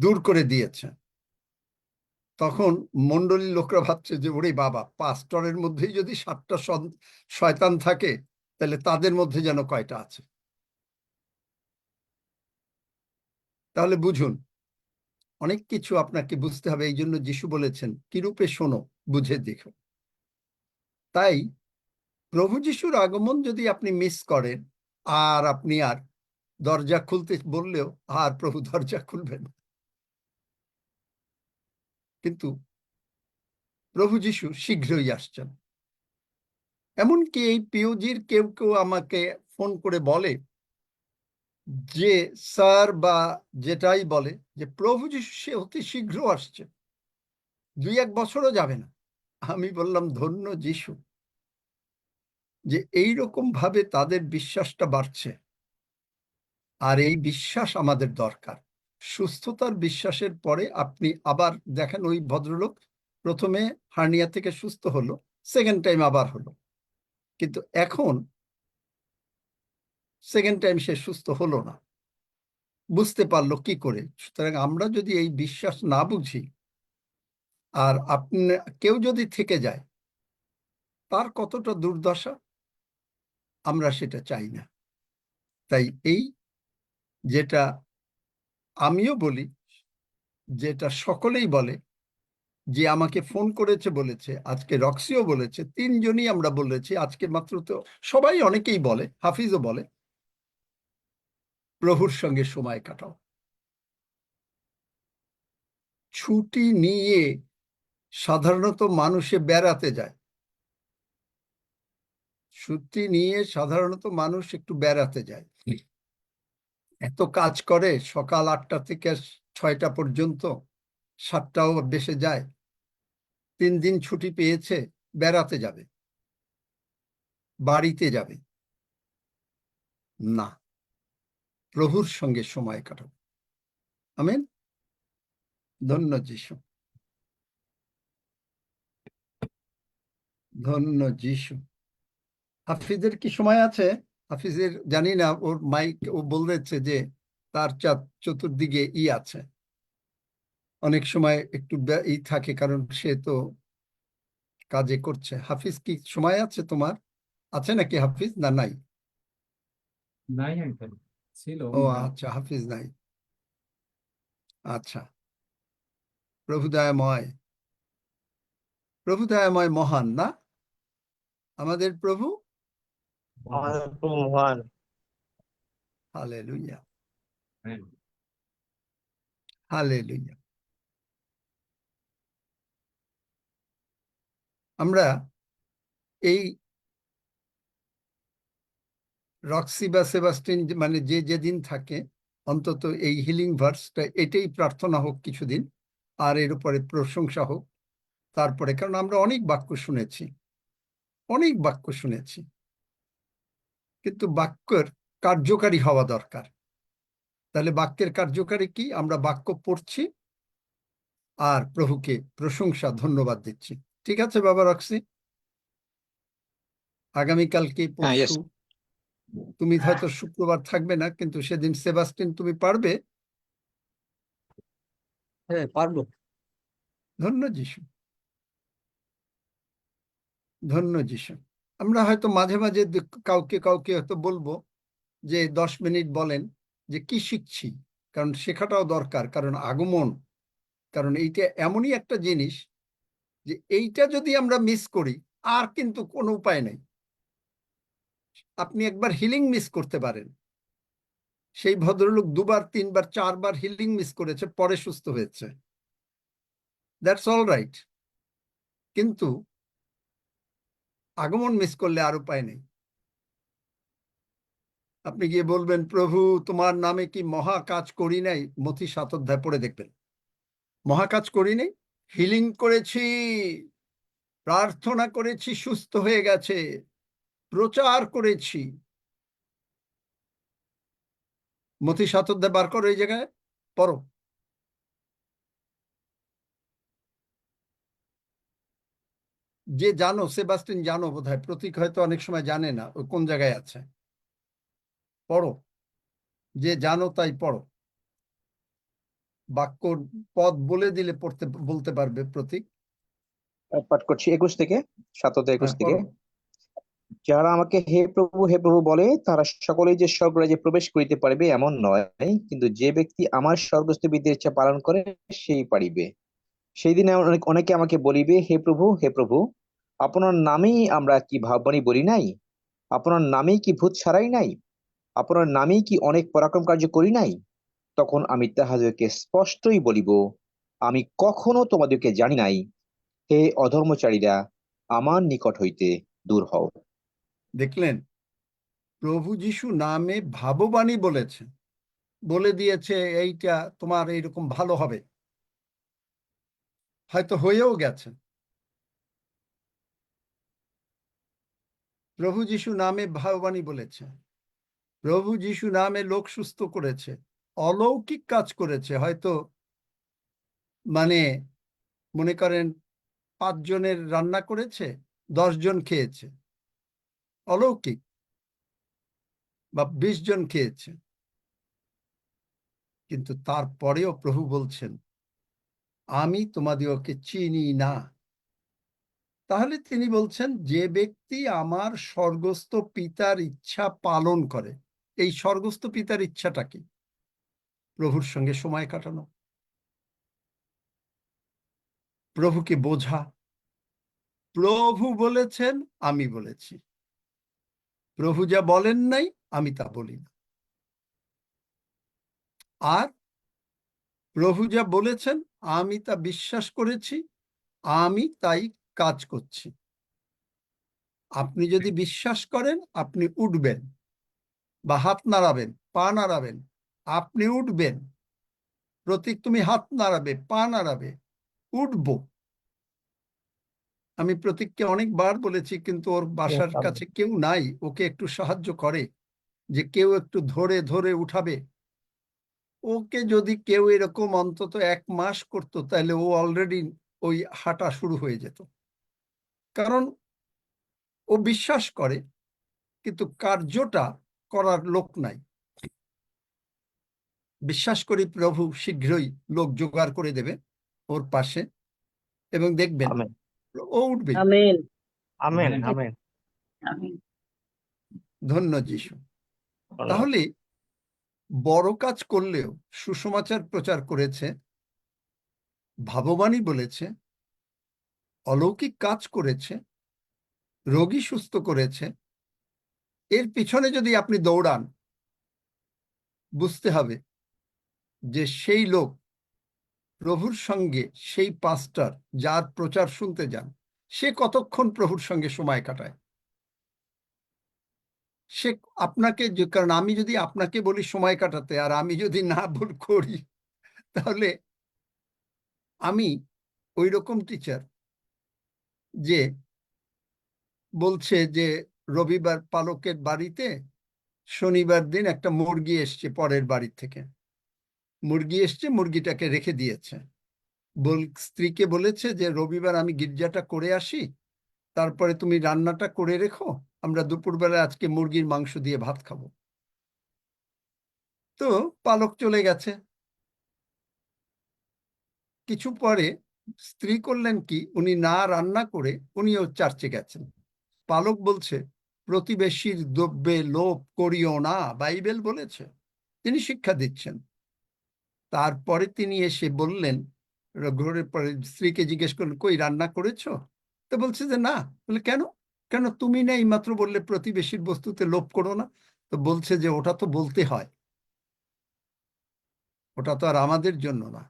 দূর করে দিয়েছে। তখন মন্ডলীর লোকরা ভাবছে যে ওরে বাবা, পাস্টরের মধ্যেই যদি 7টা শয়তান থাকে, তাহলে তাদের মধ্যে যেন কয়টা আছে। তাহলে বুঝুন, অনেক কিছু আপনাকে বুঝতে হবে। এই জন্য যিশু বলেছেন কিরূপে শোনো, বুঝে দেখো। তাই প্রভু যিশুর আগমন যদি আপনি মিস করেন, আর আপনি আর দরজা খুলতে বললেও আর প্রভু দরজা খুলবেন। কিন্তু প্রভু যিশু শীঘ্রই আসছেন। এমনকি এই পিওজির কেউ কেউ আমাকে ফোন করে বলে যে স্যার বা যেটাই বলে যে প্রভু যিশু সে অতি শীঘ্র আসছে, 2-1 বছরও যাবে না। আমি বললাম ধন্য যিশু যে এইরকম ভাবে তাদের বিশ্বাসটা বাড়ছে। আর এই বিশ্বাস আমাদের দরকার। সুস্থতার বিশ্বাসের পরে আপনি আবার দেখেন ওই ভদ্রলোক প্রথমে হার্নিয়া থেকে সুস্থ হলো, সেকেন্ড টাইম আবার হলো, কিন্তু এখন সেকেন্ড টাইম সে সুস্থ হলো না। বুঝতে পারলো কি করে? সুতরাং আমরা যদি এই বিশ্বাস না বুঝি আর আপনি কেউ যদি থেকে যায়, তার কতটা দুর্দশা আমরা সেটা চাই না। তাই এই যেটা আমিও বলি, যেটা সকলেই বলে, যে আমাকে ফোন করেছে বলেছে, আজকে রক্সিও বলেছে, 3 জনই আমরা বলেছি আজকে মাত্র, তো সবাই অনেকেই বলে, হাফিজও বলে, প্রভুর সঙ্গে সময় কাটাও। ছুটি নিয়ে সাধারণত মানুষে বেড়াতে যায়, ছুটি নিয়ে সাধারণত মানুষ একটু বেড়াতে যায়। এত কাজ করে, সকাল 8টা থেকে 6টা পর্যন্ত, 7টাও বেশে যায়, 3 দিন ছুটি পেয়েছে, বেড়াতে যাবে, বাড়িতে যাবে না, প্রভুর সঙ্গে সময় কাটাবে। আমেন। ধন্য যিশু, ধন্য যিশু। হাফিজের কি সময় আছে? হাফিজের জানি না, ওর মাইক ও বলতেছে যে তার চতুর্দিকে আছে, অনেক সময় একটু থাকে, কারণ সে তো কাজে করছে। হাফিজ কি সময় আছে তোমার? আছে নাকি হাফিজ, না নাই? নাই আঙ্কেল, ছিল। ও আচ্ছা, হাফিজ নাই। আচ্ছা, প্রভু দয়াময়, প্রভু দয়াময় মহান না আমাদের প্রভু? আমাদের প্রভু মহান। হালেলুয়া, হ্যাঁ। হালেলুয়া। আমরা এই রক্সি বা সেবাস্টিন, মানে যে যেদিন থাকে, অন্তত এই হিলিং ভার্সটা এটাই প্রার্থনা হোক কিছুদিন, আর এর উপরে প্রশংসা হোক তারপরে। কারণ আমরা অনেক বাক্য শুনেছি, অনেক বাক্য শুনেছি, কিন্তু বাক্যের কার্যকারী হওয়া দরকার। তাহলে বাক্যের কার্যকারী কি? আমরা বাক্য পড়ছি আর প্রভুকে প্রশংসা ধন্যবাদ দিচ্ছি। ঠিক আছে বাবা রক্সি? আগামীকালকে পরশু তুমি হয়তো শুক্রবার থাকবে না, কিন্তু সেদিন সেবাস্টিন তুমি পারবে? হ্যাঁ, পারবো। ধন্য যিশু, ধন্য যিশু। আমরা হয়তো মাঝে মাঝে কাউকে কাউকে হয়তো বলবো যে 10 মিনিট বলেন যে কি শিখছি, কারণ শেখাটাও দরকার, কারণ আগমন, কারণ এইটা এমনই একটা জিনিস যে এইটা যদি আমরা মিস করি আর কিন্তু কোনো উপায় নেই। আপনি একবার হিলিং মিস করতে পারেন, সেই ভদ্রলোক 2বার 3বার 4বার হিলিং মিস করেছে, পরে সুস্থ হয়েছে, দ্যাটস অল রাইট, কিন্তু আগমন মিস করলে আর উপায় নেই। আপনি গিয়ে বলবেন প্রভু তোমার নামে কি মহা কাজ করি নাই? মথি 7 অধ্যায় পড়ে দেখবেন, মহা কাজ করি নাই, হিলিং করেছি, প্রার্থনা করেছি, সুস্থ হয়ে গেছে, প্রচার করেছি। মথি 7 অধ্যায় বার করো, এই জায়গায় পড়ো। যে জানো, সেবাস্টিন জানো বোধহয়, প্রতীক হয়তো অনেক সময় জানে না ও কোন জায়গায় আছে, পড়ো, যে জানো তাই পড়ো। বাক্য পদ বলে দিলে বলতে পারবে প্রতীক। পাঠ করছি 21 থেকে, 7 থেকে 21 থেকে। পড়ো। যারা আমাকে হে প্রভু বলে তারা সকলেই যে স্বর্গরাজ্যে প্রবেশ করিতে পারিবে এমন নয়, কিন্তু যে ব্যক্তি আমার স্বর্গস্থ বিধির ইচ্ছা পালন করে সেই পারিবে। সেই দিনে অনেকে আমাকে বলিবে হে প্রভু, আপনার নামেই আমরা কি ভাববাণী বলি নাই? আপনার নামেই কি ভূত ছাড়াই নাই? আপনার নামেই কি অনেক পরাক্রম কার্য করি নাই? তখন আমি তাহাদেরকে স্পষ্টই বলিব, আমি কখনো তোমাদেরকে জানি নাই, হে অধর্মচারীরা, আমার নিকট হইতে দূর হও। দেখলেন, প্রভু যিশু নামে ভাববাণী বলেছেন, বলে দিয়েছে এইটা তোমার এইরকম ভালো হবে, হয়তো হয়েও গেছে। প্রভু যিশু নামে ভাববাণী বলেছে, প্রভু যিশু নামে লোক সুস্থ করেছে, অলৌকিক কাজ করেছে। হয়তো মানে মনে করেন 5 জনের রান্না করেছে, 10 জন খেয়েছে, অলৌকিক, বা 20 জন খেয়েছে। কিন্তু তারপরেও প্রভু বলছেন, আমি তোমাদিওকে চিনি না। তাহলে তিনি বলছেন, যে ব্যক্তি আমার স্বর্গস্থ পিতার ইচ্ছা পালন করে। এই স্বর্গস্থ পিতার ইচ্ছাটা কি? প্রভুর সঙ্গে সময় কাটানো, প্রভুকে বোঝা। প্রভু বলেছেন, আমি বলেছি। প্রভু যা বলেন নাই, আমি তা বলি না। আর প্রভু যা বলেছেন, আমি তা বিশ্বাস করেছি, আমি তাই কাজ করছি। আপনি যদি বিশ্বাস করেন, আপনি উঠবেন, বা হাত নাড়াবেন, পা নাড়াবেন, আপনি উঠবেন। প্রতীক, তুমি হাত নাড়াবে, পা নাড়াবে, উঠবো। আমি প্রতীককে অনেকবার বলেছি, কিন্তু ওর বাসার কাছে কেউ নাই, ওকে একটু সাহায্য করে, যে কেউ একটু ধরে ধরে উঠাবে। ওকে যদি কেউ এরকম অন্তত 1 মাস করতো, তাহলে ও অলরেডি ওই হাঁটা শুরু হয়ে যেত। কারণ ও বিশ্বাস করে, কিন্তু কার্যটা করার লোক নাই। বিশ্বাস করি প্রভু শীঘ্রই লোক জোগাড় করে দেবে ওর পাশে, এবং দেখবেন আমেন, ও উঠবে। আমেন। Amen, amen. ধন্য যিশু। তাহলে বড় কাজ করলেও সুসমাচার প্রচার করেছে, ভাববাণী বলেছে, অলৌকিক কাজ করেছে, রোগী সুস্থ করেছে। এর পিছনে যদি আপনি দৌড়ান, বুঝতে হবে যে সেই লোক প্রভুর সঙ্গে, সেই পাস্টার যার প্রচার শুনতে যান, সে কতক্ষণ প্রভুর সঙ্গে সময় কাটায়। সে আপনাকে, কারণ আমি যদি আপনাকে বলি সময় কাটাতে, আর আমি যদি না করি, তাহলে আমি ওই রকম টিচার যে বলছে যে রবিবার পালকের বাড়িতে শনিবার দিন একটা মুরগি এসছে পরের বাড়ি থেকে, মুরগি এসছে, মুরগিটাকে রেখে দিয়েছে। স্ত্রীকে বলেছে যে রবিবার আমি গির্জাটা করে আসি, তারপরে তুমি রান্নাটা করে রেখো, আমরা দুপুরবেলা আজকে মুরগির মাংস দিয়ে ভাত খাবো। তো পালক চলে গেছে। কিছু পরে স্ত্রী করলেন কি, উনি না রান্না করে উনিও চার্চে গেছেন। পালক বলছে, প্রতিবেশীর দ্রব্যে লোভ করিও না, বাইবেল বলেছে। তিনি শিক্ষা দিচ্ছেন। তারপরে তিনি এসে বললেন, ঘরের পরে স্ত্রীকে জিজ্ঞেস করলেন, কই রান্না করেছো? তো বলছে যে না। বলে কেন? কেন তুমি না এইমাত্র বললে প্রতিবেশীর বস্তুতে লোভ করো না? তো বলছে যে ওটা তো বলতে হয়, ওটা তো আর আমাদের জন্য না।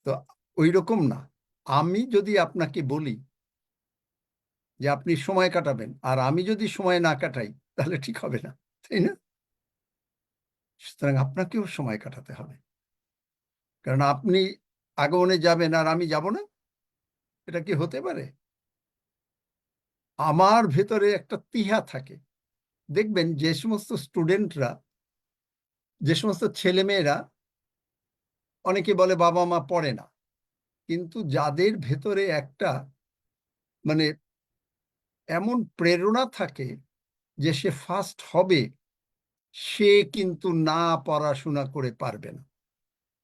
তো ওই রকম না। আমি যদি আপনাকে বলি যে আপনি সময় কাটাবেন, আর আমি যদি সময় না কাটাই, তাহলে ঠিক হবে না, তাই না? সুতরাং আপনাকেও সময় কাটাতে হবে। কারণ আপনি আগমনে যাবেন আর আমি যাব না, এটা কি হতে পারে? আমার ভেতরে একটা তিহা থাকে। দেখবেন যে সমস্ত স্টুডেন্টরা, যে সমস্ত ছেলেমেয়েরা, অনেকে বলে বাবা মা পড়ে না, কিন্তু যাদের ভেতরে একটা মানে এমন প্রেরণা থাকে যে সে ফার্স্ট হবে, সে কিন্তু না পড়াশোনা করে পারবে না।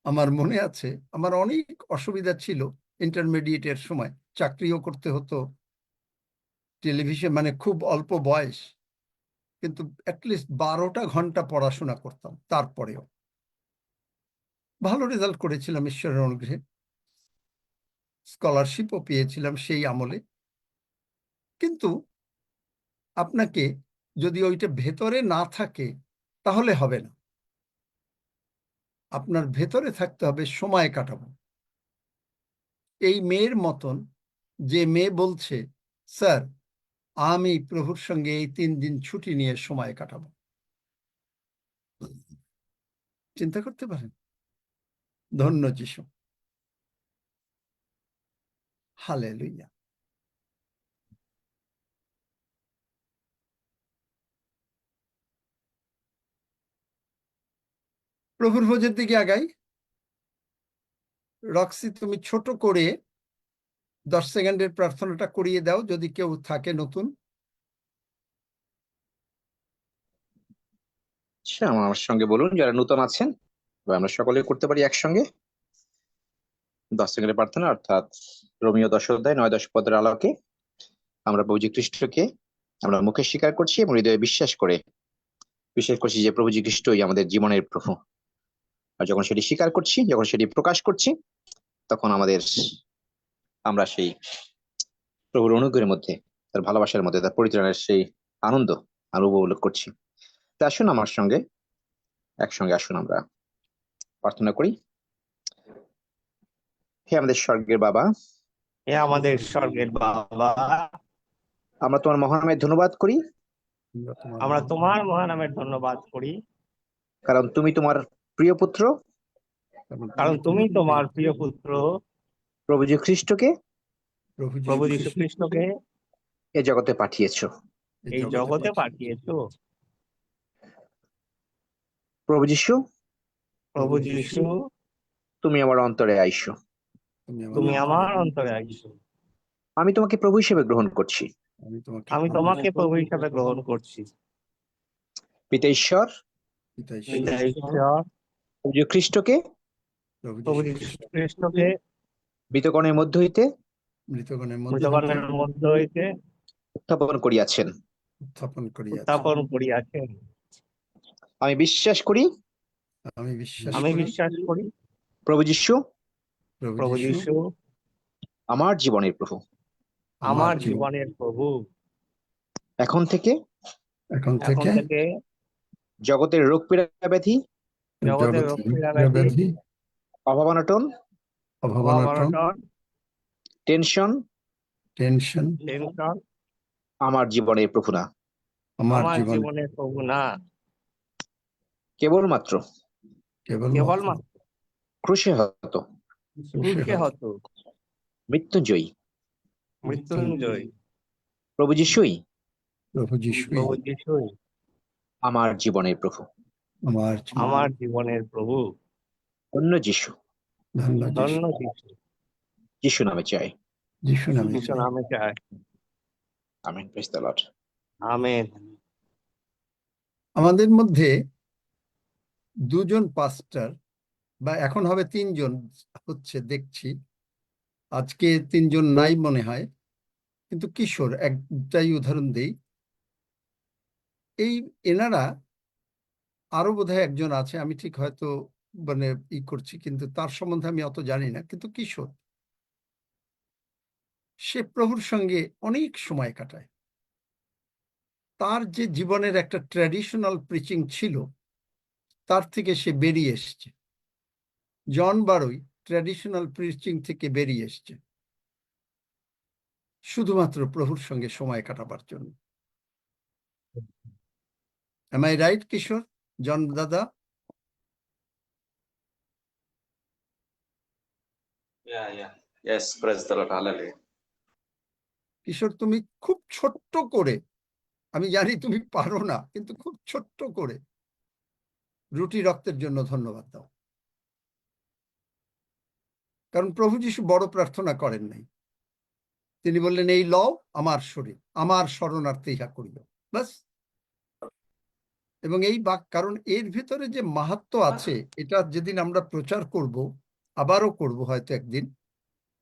আমার মনে আছে, আমার অনেক অসুবিধা ছিল ইন্টারমিডিয়েটের সময়, চাকরিও করতে হতো, টেলিভিশন, মানে খুব অল্প বয়স, কিন্তু অ্যাটলিস্ট 12টা ঘন্টা পড়াশোনা করতাম। তারপরেও ভালো রেজাল্ট করেছিলাম ঈশ্বরের অনুগ্রহে, স্কলারশিপও পেয়েছিলাম সেই আমলে। কিন্তু আপনাকে যদি ওইটা ভেতরে না থাকে, তাহলে হবে না। আপনার ভেতরে থাকতে হবে সময় কাটাবো। এই মেয়ের মতন, যে মেয়ে বলছে স্যার আমি প্রভুর সঙ্গে এই 3 দিন ছুটি নিয়ে সময় কাটাবো। চিন্তা করতে পারেন? ধন্য যিশু, হালেলুয়া। প্রভুর ভোজের দিকে আগাই। রক্সি, তুমি ছোট করে 10 সেকেন্ডের প্রার্থনাটা করিয়ে দাও যদি কেউ থাকে নতুন। আচ্ছা, আমার সঙ্গে বলুন যারা নতুন আছেন, বা আমরা সকলে করতে পারি একসঙ্গে 10 সেকেন্ডের প্রার্থনা, অর্থাৎ রোমিও 10 অধ্যায় 9-10 পদের আলোকে আমরা প্রভু যীশু খ্রিস্টকে আমরা মুখে স্বীকার করছি এবং হৃদয়ে বিশ্বাস করছি যে প্রভু যীশু খ্রিস্টই আমাদের জীবনের প্রভু। আর যখন সেটি স্বীকার করছি, যখন সেটি প্রকাশ করছি, তখন আমরা সেই প্রভুর অনুগ্রহের মধ্যে, তার ভালোবাসার মধ্যে, তার পরিত্রাণের সেই আনন্দ আমরা উপভোগ করছি। তা আসুন আমার সঙ্গে একসঙ্গে আসুন আমরা প্রার্থনা করি। হে আমাদের স্বর্গের বাবা, হে আমাদের স্বর্গের বাবা, আমরা তোমার মহানামে ধন্যবাদ করি, আমরা তোমার মহানামের ধন্যবাদ করি, কারণ তুমি তোমার প্রিয় পুত্র কারণ তুমি তোমার প্রিয় পুত্র প্রভু যীশু খ্রিস্টকে প্রভু যীশু খ্রিস্টকে এ জগতে পাঠিয়েছো। এই জগতে পাঠিয়েছো। প্রভু যীশু, প্রভু যীশু, তুমি আমার অন্তরে আইসো। তুমি আমার অন্তরে আইসো। আমি তোমাকে প্রভু হিসেবে গ্রহণ করছি। আমি তোমাকে প্রভু হিসাবে গ্রহণ করছি। পিতা ঈশ্বর, পিতা ঈশ্বর, প্রভু যীশু খ্রিস্টকে প্রভু যীশু খ্রিস্টকে মৃতগণের মধ্য হইতে মৃতগণের মধ্য হইতে উত্থাপন করিয়াছেন। উত্থাপন করিয়াছেন। আমি বিশ্বাস করি, আমি বিশ্বাস করি প্রভু যীশু প্রভু যীশু আমার জীবনের প্রভু। আমার জীবনের প্রভু। এখন থেকে জগতের রোগ পীড়া ব্যাধি, জগতের রোগ পীড়া ব্যাধি, অভাব-অনটন, টেনশন আমার জীবনের প্রভু না। আমার জীবনের প্রভু না। কেবলমাত্র ক্রুশে হত মৃত্যুঞ্জয়ী প্রভু যীশুই আমার জীবনের প্রভু, আমার জীবনের প্রভু। ধন্য যিশু, ধন্য যিশু, যিশু নামে চাই। যিশু নামে চাই। Amen. Praise the Lord. Amen. আমাদের মধ্যে 2 জন পাস্টার, বা এখন হবে 3 জন হচ্ছে দেখছি, আজকে 3 জন নাই মনে হয়, কিন্তু কিশোর একটাই উদাহরণ দেই। এনারা আরো বোধহয় একজন আছে, আমি ঠিক হয়তো মানে করছি, কিন্তু তার সম্বন্ধে আমি অত জানি না। কিন্তু কিশোর, সে প্রভুর সঙ্গে অনেক সময় কাটায়। তার যে জীবনের একটা ট্র্যাডিশনাল প্রিচিং ছিল, তার থেকে সে বেরিয়ে এসছে। জন বারোই ট্র্যাডিশনাল প্রিচিং থেকে বেরিয়ে এসছে শুধুমাত্র প্রভুর সঙ্গে সময় কাটাবার জন্য। Am I right, কিশোর? জন দাদা? Yes, praise the Lord. Hallelujah. কিশোর, তুমি খুব ছোট্ট করে, আমি জানি তুমি পারো না, কিন্তু খুব ছোট্ট করে রুটি রক্তের জন্য ধন্যবাদ দাও। কারণ প্রভু যীশু বড় প্রার্থনা করেন নাই। তিনি বললেন, এই লও আমার শরীর, আমার শরণার্থে ইহা করিও, বাস। এবং এই কারণ এর ভিতরে যে মাহাত্ম্য আছে, এটা যেদিন আমরা প্রচার করব, আবারও করব হয়তো একদিন,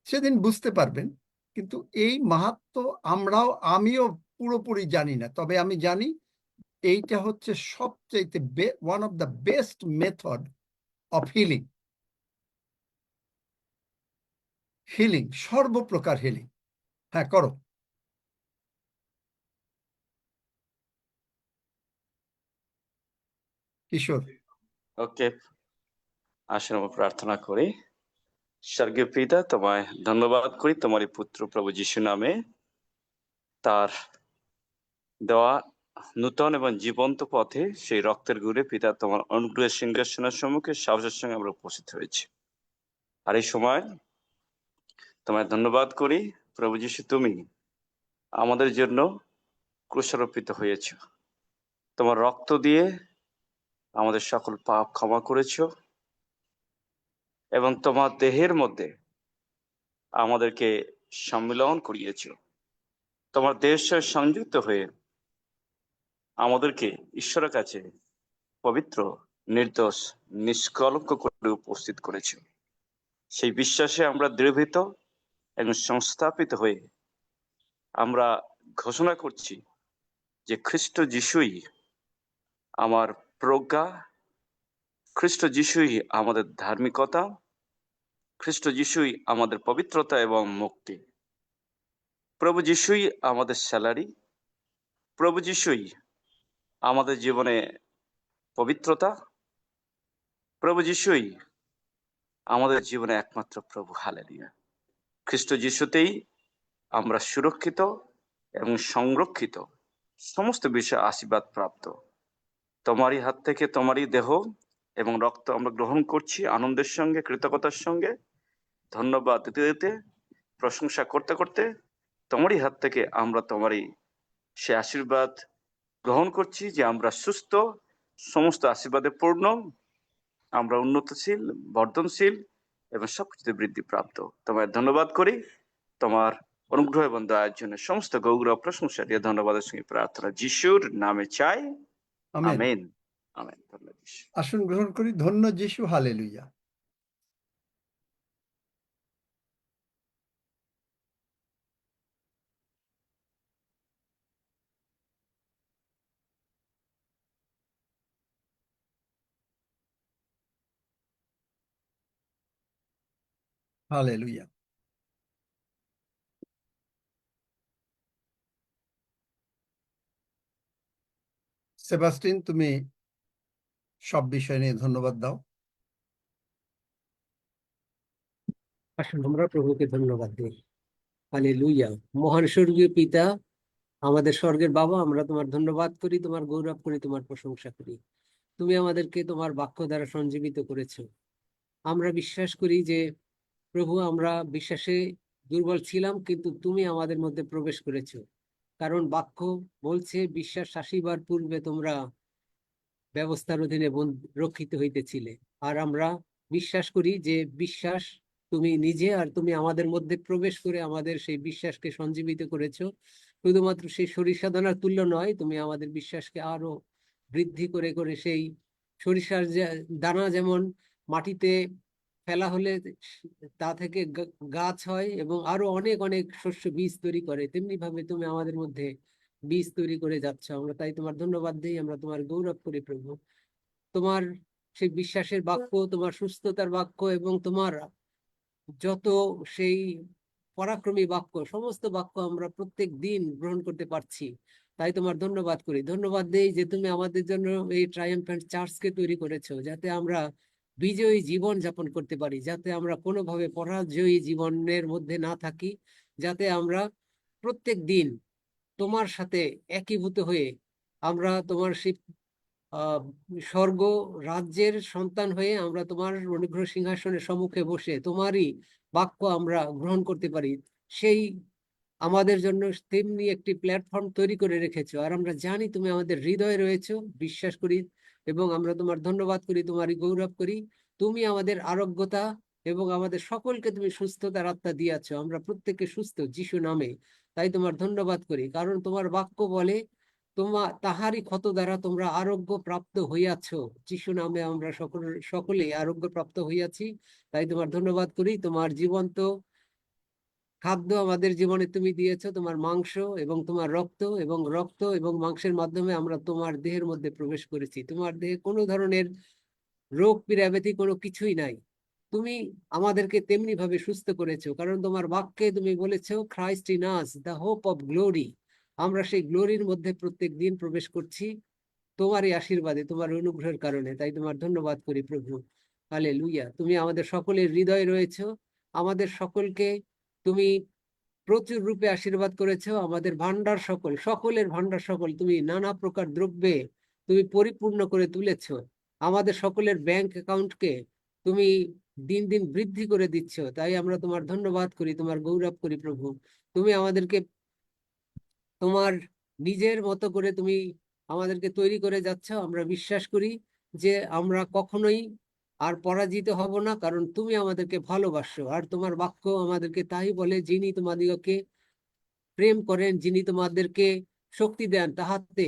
সেদিন বুঝতে পারবেন। কিন্তু এই মাহাত্ম্য আমিও পুরোপুরি জানি না, তবে আমি জানি এইটা হচ্ছে সবচাইতে one of the best method of healing, সর্বপ্রকার হিলিং। হ্যাঁ, করো। কিশোর, ওকে, আসুন আমরা প্রার্থনা করি। স্বর্গীয় পিতা, তোমায় ধন্যবাদ করি তোমারই পুত্র প্রভু যিশু নামে তার দেওয়া নূতন এবং জীবন্ত পথে সেই রক্তের গুড়ে পিতা তোমার অনুগ্রহের সিংহাসনের সম্মুখে সাহসের সঙ্গে আমরা উপস্থিত হয়েছি। আর এই সময় তোমায় ধন্যবাদ করি প্রভু যিশু, তুমি আমাদের জন্য ক্রুশারোপিত হয়েছ, তোমার রক্ত দিয়ে আমাদের সকল পাপ ক্ষমা করেছ এবং তোমার দেহের মধ্যে আমাদেরকে সম্মিলন করিয়েছ। তোমার দেহের সঙ্গে সংযুক্ত হয়ে আমাদেরকে ঈশ্বরের কাছে পবিত্র, নির্দোষ, নিষ্কলঙ্ক করে উপস্থিত করেছ। সেই বিশ্বাসে আমরা দৃঢ়ভীত এবং সংস্থাপিত হয়ে আমরা ঘোষণা করছি যে খ্রিস্ট যিশুই আমার প্রজ্ঞা, খ্রিস্ট যিশুই আমাদের ধার্মিকতা, খ্রিস্ট যিশুই আমাদের পবিত্রতা এবং মুক্তি, প্রভু যিশুই আমাদের স্যালারি, প্রভু যিশুই আমাদের জীবনে পবিত্রতা, প্রভু যিশুই আমাদের জীবনে একমাত্র প্রভু। হালেলুয়া। খ্রিস্ট যিশুতেই আমরা সুরক্ষিত এবং সংরক্ষিত, সমস্ত বিষয়ে আশীর্বাদ প্রাপ্ত। তোমারই হাত থেকে তোমারই দেহ এবং রক্ত আমরা গ্রহণ করছি আনন্দের সঙ্গে, কৃতজ্ঞতার সঙ্গে, ধন্যবাদ দিতে দিতে, প্রশংসা করতে করতে তোমারই হাত থেকে আমরা তোমারই সে আশীর্বাদ গ্রহণ করছি যে আমরা সুস্থ, সমস্ত আশীর্বাদে পূর্ণ, আমরা উন্নতশীল, বর্ধনশীল এবং সবকিছুতে বৃদ্ধি প্রাপ্ত। তোমায় ধন্যবাদ করি তোমার অনুগ্রহ এবং দয়ার জন্য। সমস্ত গৌরব প্রশংসা দিয়ে ধন্যবাদের সঙ্গে প্রার্থনা যিশুর নামে চাই, আমেন। আমেন। আমেন। ধন্যবাদ যিশু। আসুন গ্রহণ করি। ধন্য যিশু, হালেলুয়া। হালেলুয়া। সেবাস্টিন, তুমি সব বিষয় নিয়ে ধন্যবাদ দাও। আসুন আমরা প্রভুকে ধন্যবাদ দিই। হালেলুয়া। মহান স্বর্গীয় পিতা, আমাদের স্বর্গের বাবা, আমরা তোমার ধন্যবাদ করি, তোমার গৌরব করি, তোমার প্রশংসা করি। তুমি আমাদেরকে তোমার বাক্য দ্বারা সঞ্জীবিত করেছো। আমরা বিশ্বাস করি যে প্রভু, আমরা বিশ্বাসে দুর্বল ছিলাম, কিন্তু তুমি আমাদের মধ্যে প্রবেশ করেছো। কারণ বাক্য বলছে, বিশ্বাস আসিবার পূর্বে তোমরা ব্যবস্থার অধীনে রক্ষিত হইতেছিলে। আর আমরা বিশ্বাস করি যে বিশ্বাস তুমি নিজে, আর তুমি আমাদের মধ্যে প্রবেশ করে আমাদের সেই বিশ্বাসকে সঞ্জীবিত করেছো। শুধুমাত্র সেই সরিষা দানার তুল্য নয়, তুমি আমাদের বিশ্বাসকে আরো বৃদ্ধি করে করে সেই সরিষার দানা যেমন মাটিতে ফেলা হলে তা থেকে গাছ হয় এবং আরো অনেক অনেক শস্য বীজ তৈরি করে, তেমনি ভাবে তুমি আমাদের মধ্যে বীজ তৈরি করে যাচ্ছ। আমরা তাই তোমার ধন্যবাদ দিই, আমরা তোমার গৌরব করি প্রভু। তোমার সেই বিশ্বাসের বাক্য, তোমার সুস্থতার বাক্য এবং তোমার যত সেই পরাক্রমী বাক্য, সমস্ত বাক্য আমরা প্রত্যেক দিন গ্রহণ করতে পারছি। তাই তোমার ধন্যবাদ করি। ধন্যবাদ দেই যে তুমি আমাদের জন্য এই ট্রায়াম্ফ্যান্ট চার্চকে তৈরি করেছো, যাতে আমরা বিজয়ী জীবন যাপন করতে পারি, যাতে আমরা কোনোভাবে পরাজয়ী জীবনের মধ্যে না থাকি, যাতে আমরা প্রত্যেক দিন তোমার সাথে একীভূত হয়ে আমরা তোমার সেই স্বর্গ রাজ্যের সন্তান হয়ে আমরা তোমার অনুগ্রহ সিংহাসনের সম্মুখে বসে তোমারই বাক্য আমরা গ্রহণ করতে পারি। সেই আমাদের জন্য তেমনি একটি প্ল্যাটফর্ম তৈরি করে রেখেছো। আর আমরা জানি তুমি আমাদের হৃদয়ে রয়েছো, বিশ্বাস করি এবং আমরা তোমার ধন্যবাদ করি, তোমারই গৌরব করি। তুমি আমাদের আরোগ্যতা এবং আমাদের সকলকে তুমি সুস্থতার আত্মা দিয়েছো। আমরা প্রত্যেকে সুস্থ যিশু নামে। তাই তোমার ধন্যবাদ করি, কারণ তোমার বাক্য বলে তাহারই ক্ষত দ্বারা তোমরা আরোগ্য প্রাপ্ত হইয়াছ। যিশু নামে আমরা সকলেই আরোগ্য প্রাপ্ত হইয়াছি। তাই তোমার ধন্যবাদ করি। তোমার জীবন্ত খাদ্য আমাদের জীবনে তুমি দিয়েছো, তোমার মাংস এবং তোমার রক্ত, এবং রক্ত এবং মাংসের মাধ্যমে আমরা তোমার দেহের মধ্যে প্রবেশ করেছি। তোমার দেহে কোনো ধরনের রোগ পীড়াব্যাধি কোনো কিছুই নাই। তুমি আমাদেরকে তেমনি ভাবে সুস্থ করেছো, কারণ তোমার বাক্যে তুমি বলেছো, Christ in us the hope of glory. আমরা সেই গ্লোরির মধ্যে প্রত্যেক দিন প্রবেশ করছি তোমারই আশীর্বাদে, তোমার অনুগ্রহের কারণে। তাই তোমার ধন্যবাদ করি প্রভু। হালেলুয়া। তুমি আমাদের সকলের হৃদয়ে রয়েছো আমাদের সকলকে তুমি প্রচুর রূপে আশীর্বাদ করেছো। আমাদের ভান্ডার সকল, সকলের ভান্ডার সকল তুমি নানা প্রকার দ্রব্যে তুমি পরিপূর্ণ করে তুলেছো। আমাদের সকলের ব্যাংক অ্যাকাউন্টকে তুমি দিন দিন বৃদ্ধি করে দিচ্ছ। তাই আমরা তোমার ধন্যবাদ করি, তোমার গৌরব করি প্রভু। তুমি আমাদেরকে তোমার নিজের মতো করে তুমি আমাদেরকে তৈরি করে যাচ্ছ। আমরা বিশ্বাস করি যে আমরা কখনোই আর পরাজিত হব না, কারণ তুমি আমাদেরকে ভালোবাসো। আর তোমার বাক্য আমাদেরকে তাই বলে, যিনি তোমাদিগকে প্রেম করেন, যিনি তোমাদেরকে শক্তি দেন, তাহাতে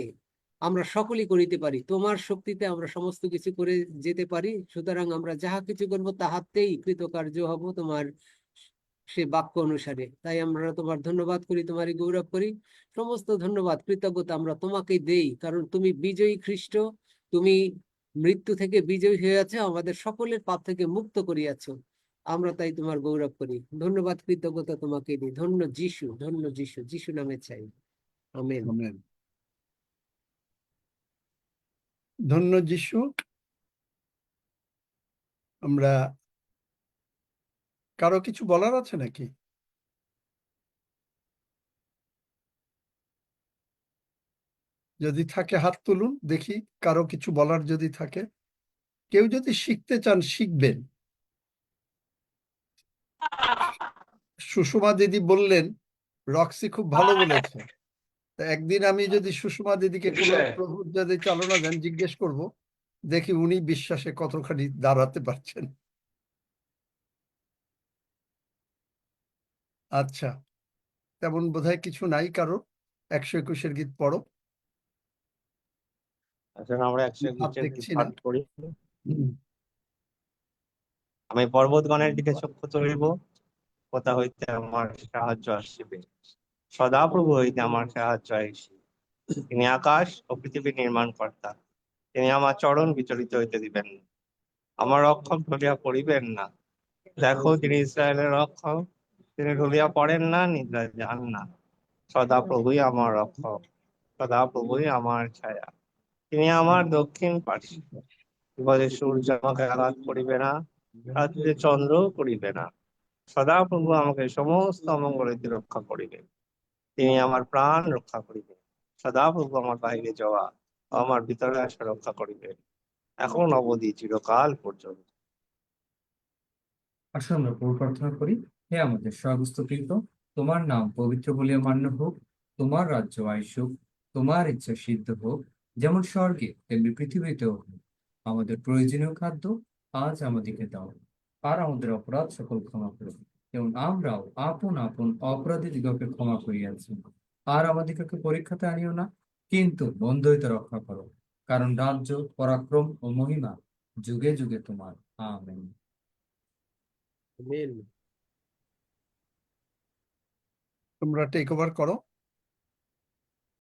আমরা সকলই করিতে পারি। তোমার শক্তিতে আমরা সমস্ত কিছু করে যেতে পারি। সুতরাং আমরা যাহা কিছু করবো তাহাতেই কৃতকার্য হব তোমার সে বাক্য অনুসারে। তাই আমরা তোমার ধন্যবাদ করি, তোমারই গৌরব করি। সমস্ত ধন্যবাদ কৃতজ্ঞতা আমরা তোমাকেই দেই, কারণ তুমি বিজয়ী খ্রিস্ট। তুমি মৃত্যু থেকে বিজয়ী হয়ে আছো, আমাদের সকলের পাপ থেকে মুক্ত করিয়াছো। আমরা তাই তোমার গৌরব করি। ধন্যবাদ কৃতজ্ঞতা তোমাকে দিই। ধন্য যিশু, ধন্য যিশু, যিশু নামে চাই, আমেন। আমেন। ধন্য যিশু। আমরা কারো কিছু বলার আছে নাকি? যদি থাকে হাত তুলুন, দেখি কারো কিছু বলার যদি থাকে। কেউ যদি শিখতে চান শিখবেন। সুষমা দিদি বললেন রক্সি খুব ভালো বলেছে। তা একদিন আমি যদি সুষমা দিদিকে কোনো প্রভুর যদি চালনা দেন জিজ্ঞেস করব, দেখি উনি বিশ্বাসে কতখানি দাঁড়াতে পারছেন। আচ্ছা, তেমন বোধহয় কিছু নাই কারো। 121 গীত পড়ো। এখন আমরা ভাব 121 দেখছি পাঠ না। করি। আমি পর্বতগণের দিকে চক্ষু তুলিব, কোথা হইতে আমার সাহায্য আসিবে। সদাপ্রভু হইতে আমার সাহায্য আসিবে। তিনি আকাশ ও পৃথিবী নির্মাণ কর্তা। তিনি আমার চরণ বিচলিত হইতে দিবেন না। আমার রক্ষক ঢলিয়া পড়িবেন না। দেখো, তিনি ইসরায়েলের রক্ষক, তিনি ঢলিয়া পড়েন না, নিদ্রায় যান না। সদাপ্রভুই আমার রক্ষক, সদাপ্রভুই আমার ছায়া। তিনি আমার দক্ষিণ পার্শ্বে। বিপদে সূর্য আমাকে আঘাত করিবে না, রাত্রিতে চন্দ্র করিবে না। সদাপ্রভু আমাকে সমস্ত অমঙ্গল হইতে রক্ষা করিবে। তিনি আমার প্রাণ রক্ষা করিবেন। সদাপ্রভু আমার বাহিরে যাওয়া ও আমার ভিতরে আসা রক্ষা করিবেন, এখন অবধি চিরকাল পর্যন্ত। আসুন আমরা প্রভু প্রার্থনা করি। হে আমাদের সর্বস্ত কৃত, তোমার নাম পবিত্র বলিয়া মান্য হোক। তোমার রাজ্য আইসুক, তোমার ইচ্ছা সিদ্ধ হোক, যেমন স্বর্গে তেমনি পৃথিবীতেও হোক। আমাদের প্রয়োজনীয় খাদ্য আজ আমাদেরকে দাও, আর আমাদের অপরাধ সকল ক্ষমা করো, যেমন আমরাও আপন আপন অপরাধী দিগকে ক্ষমা করিয়াছি। আর আমাদিগকে পরীক্ষাতে আনিও না, কিন্তু মন্দ হইতে রক্ষা করো, কারণ রাজ্য, পরাক্রম ও মহিমা যুগে যুগে তোমার। আমেন। আমেন। তোমরা টেক ওভার করো।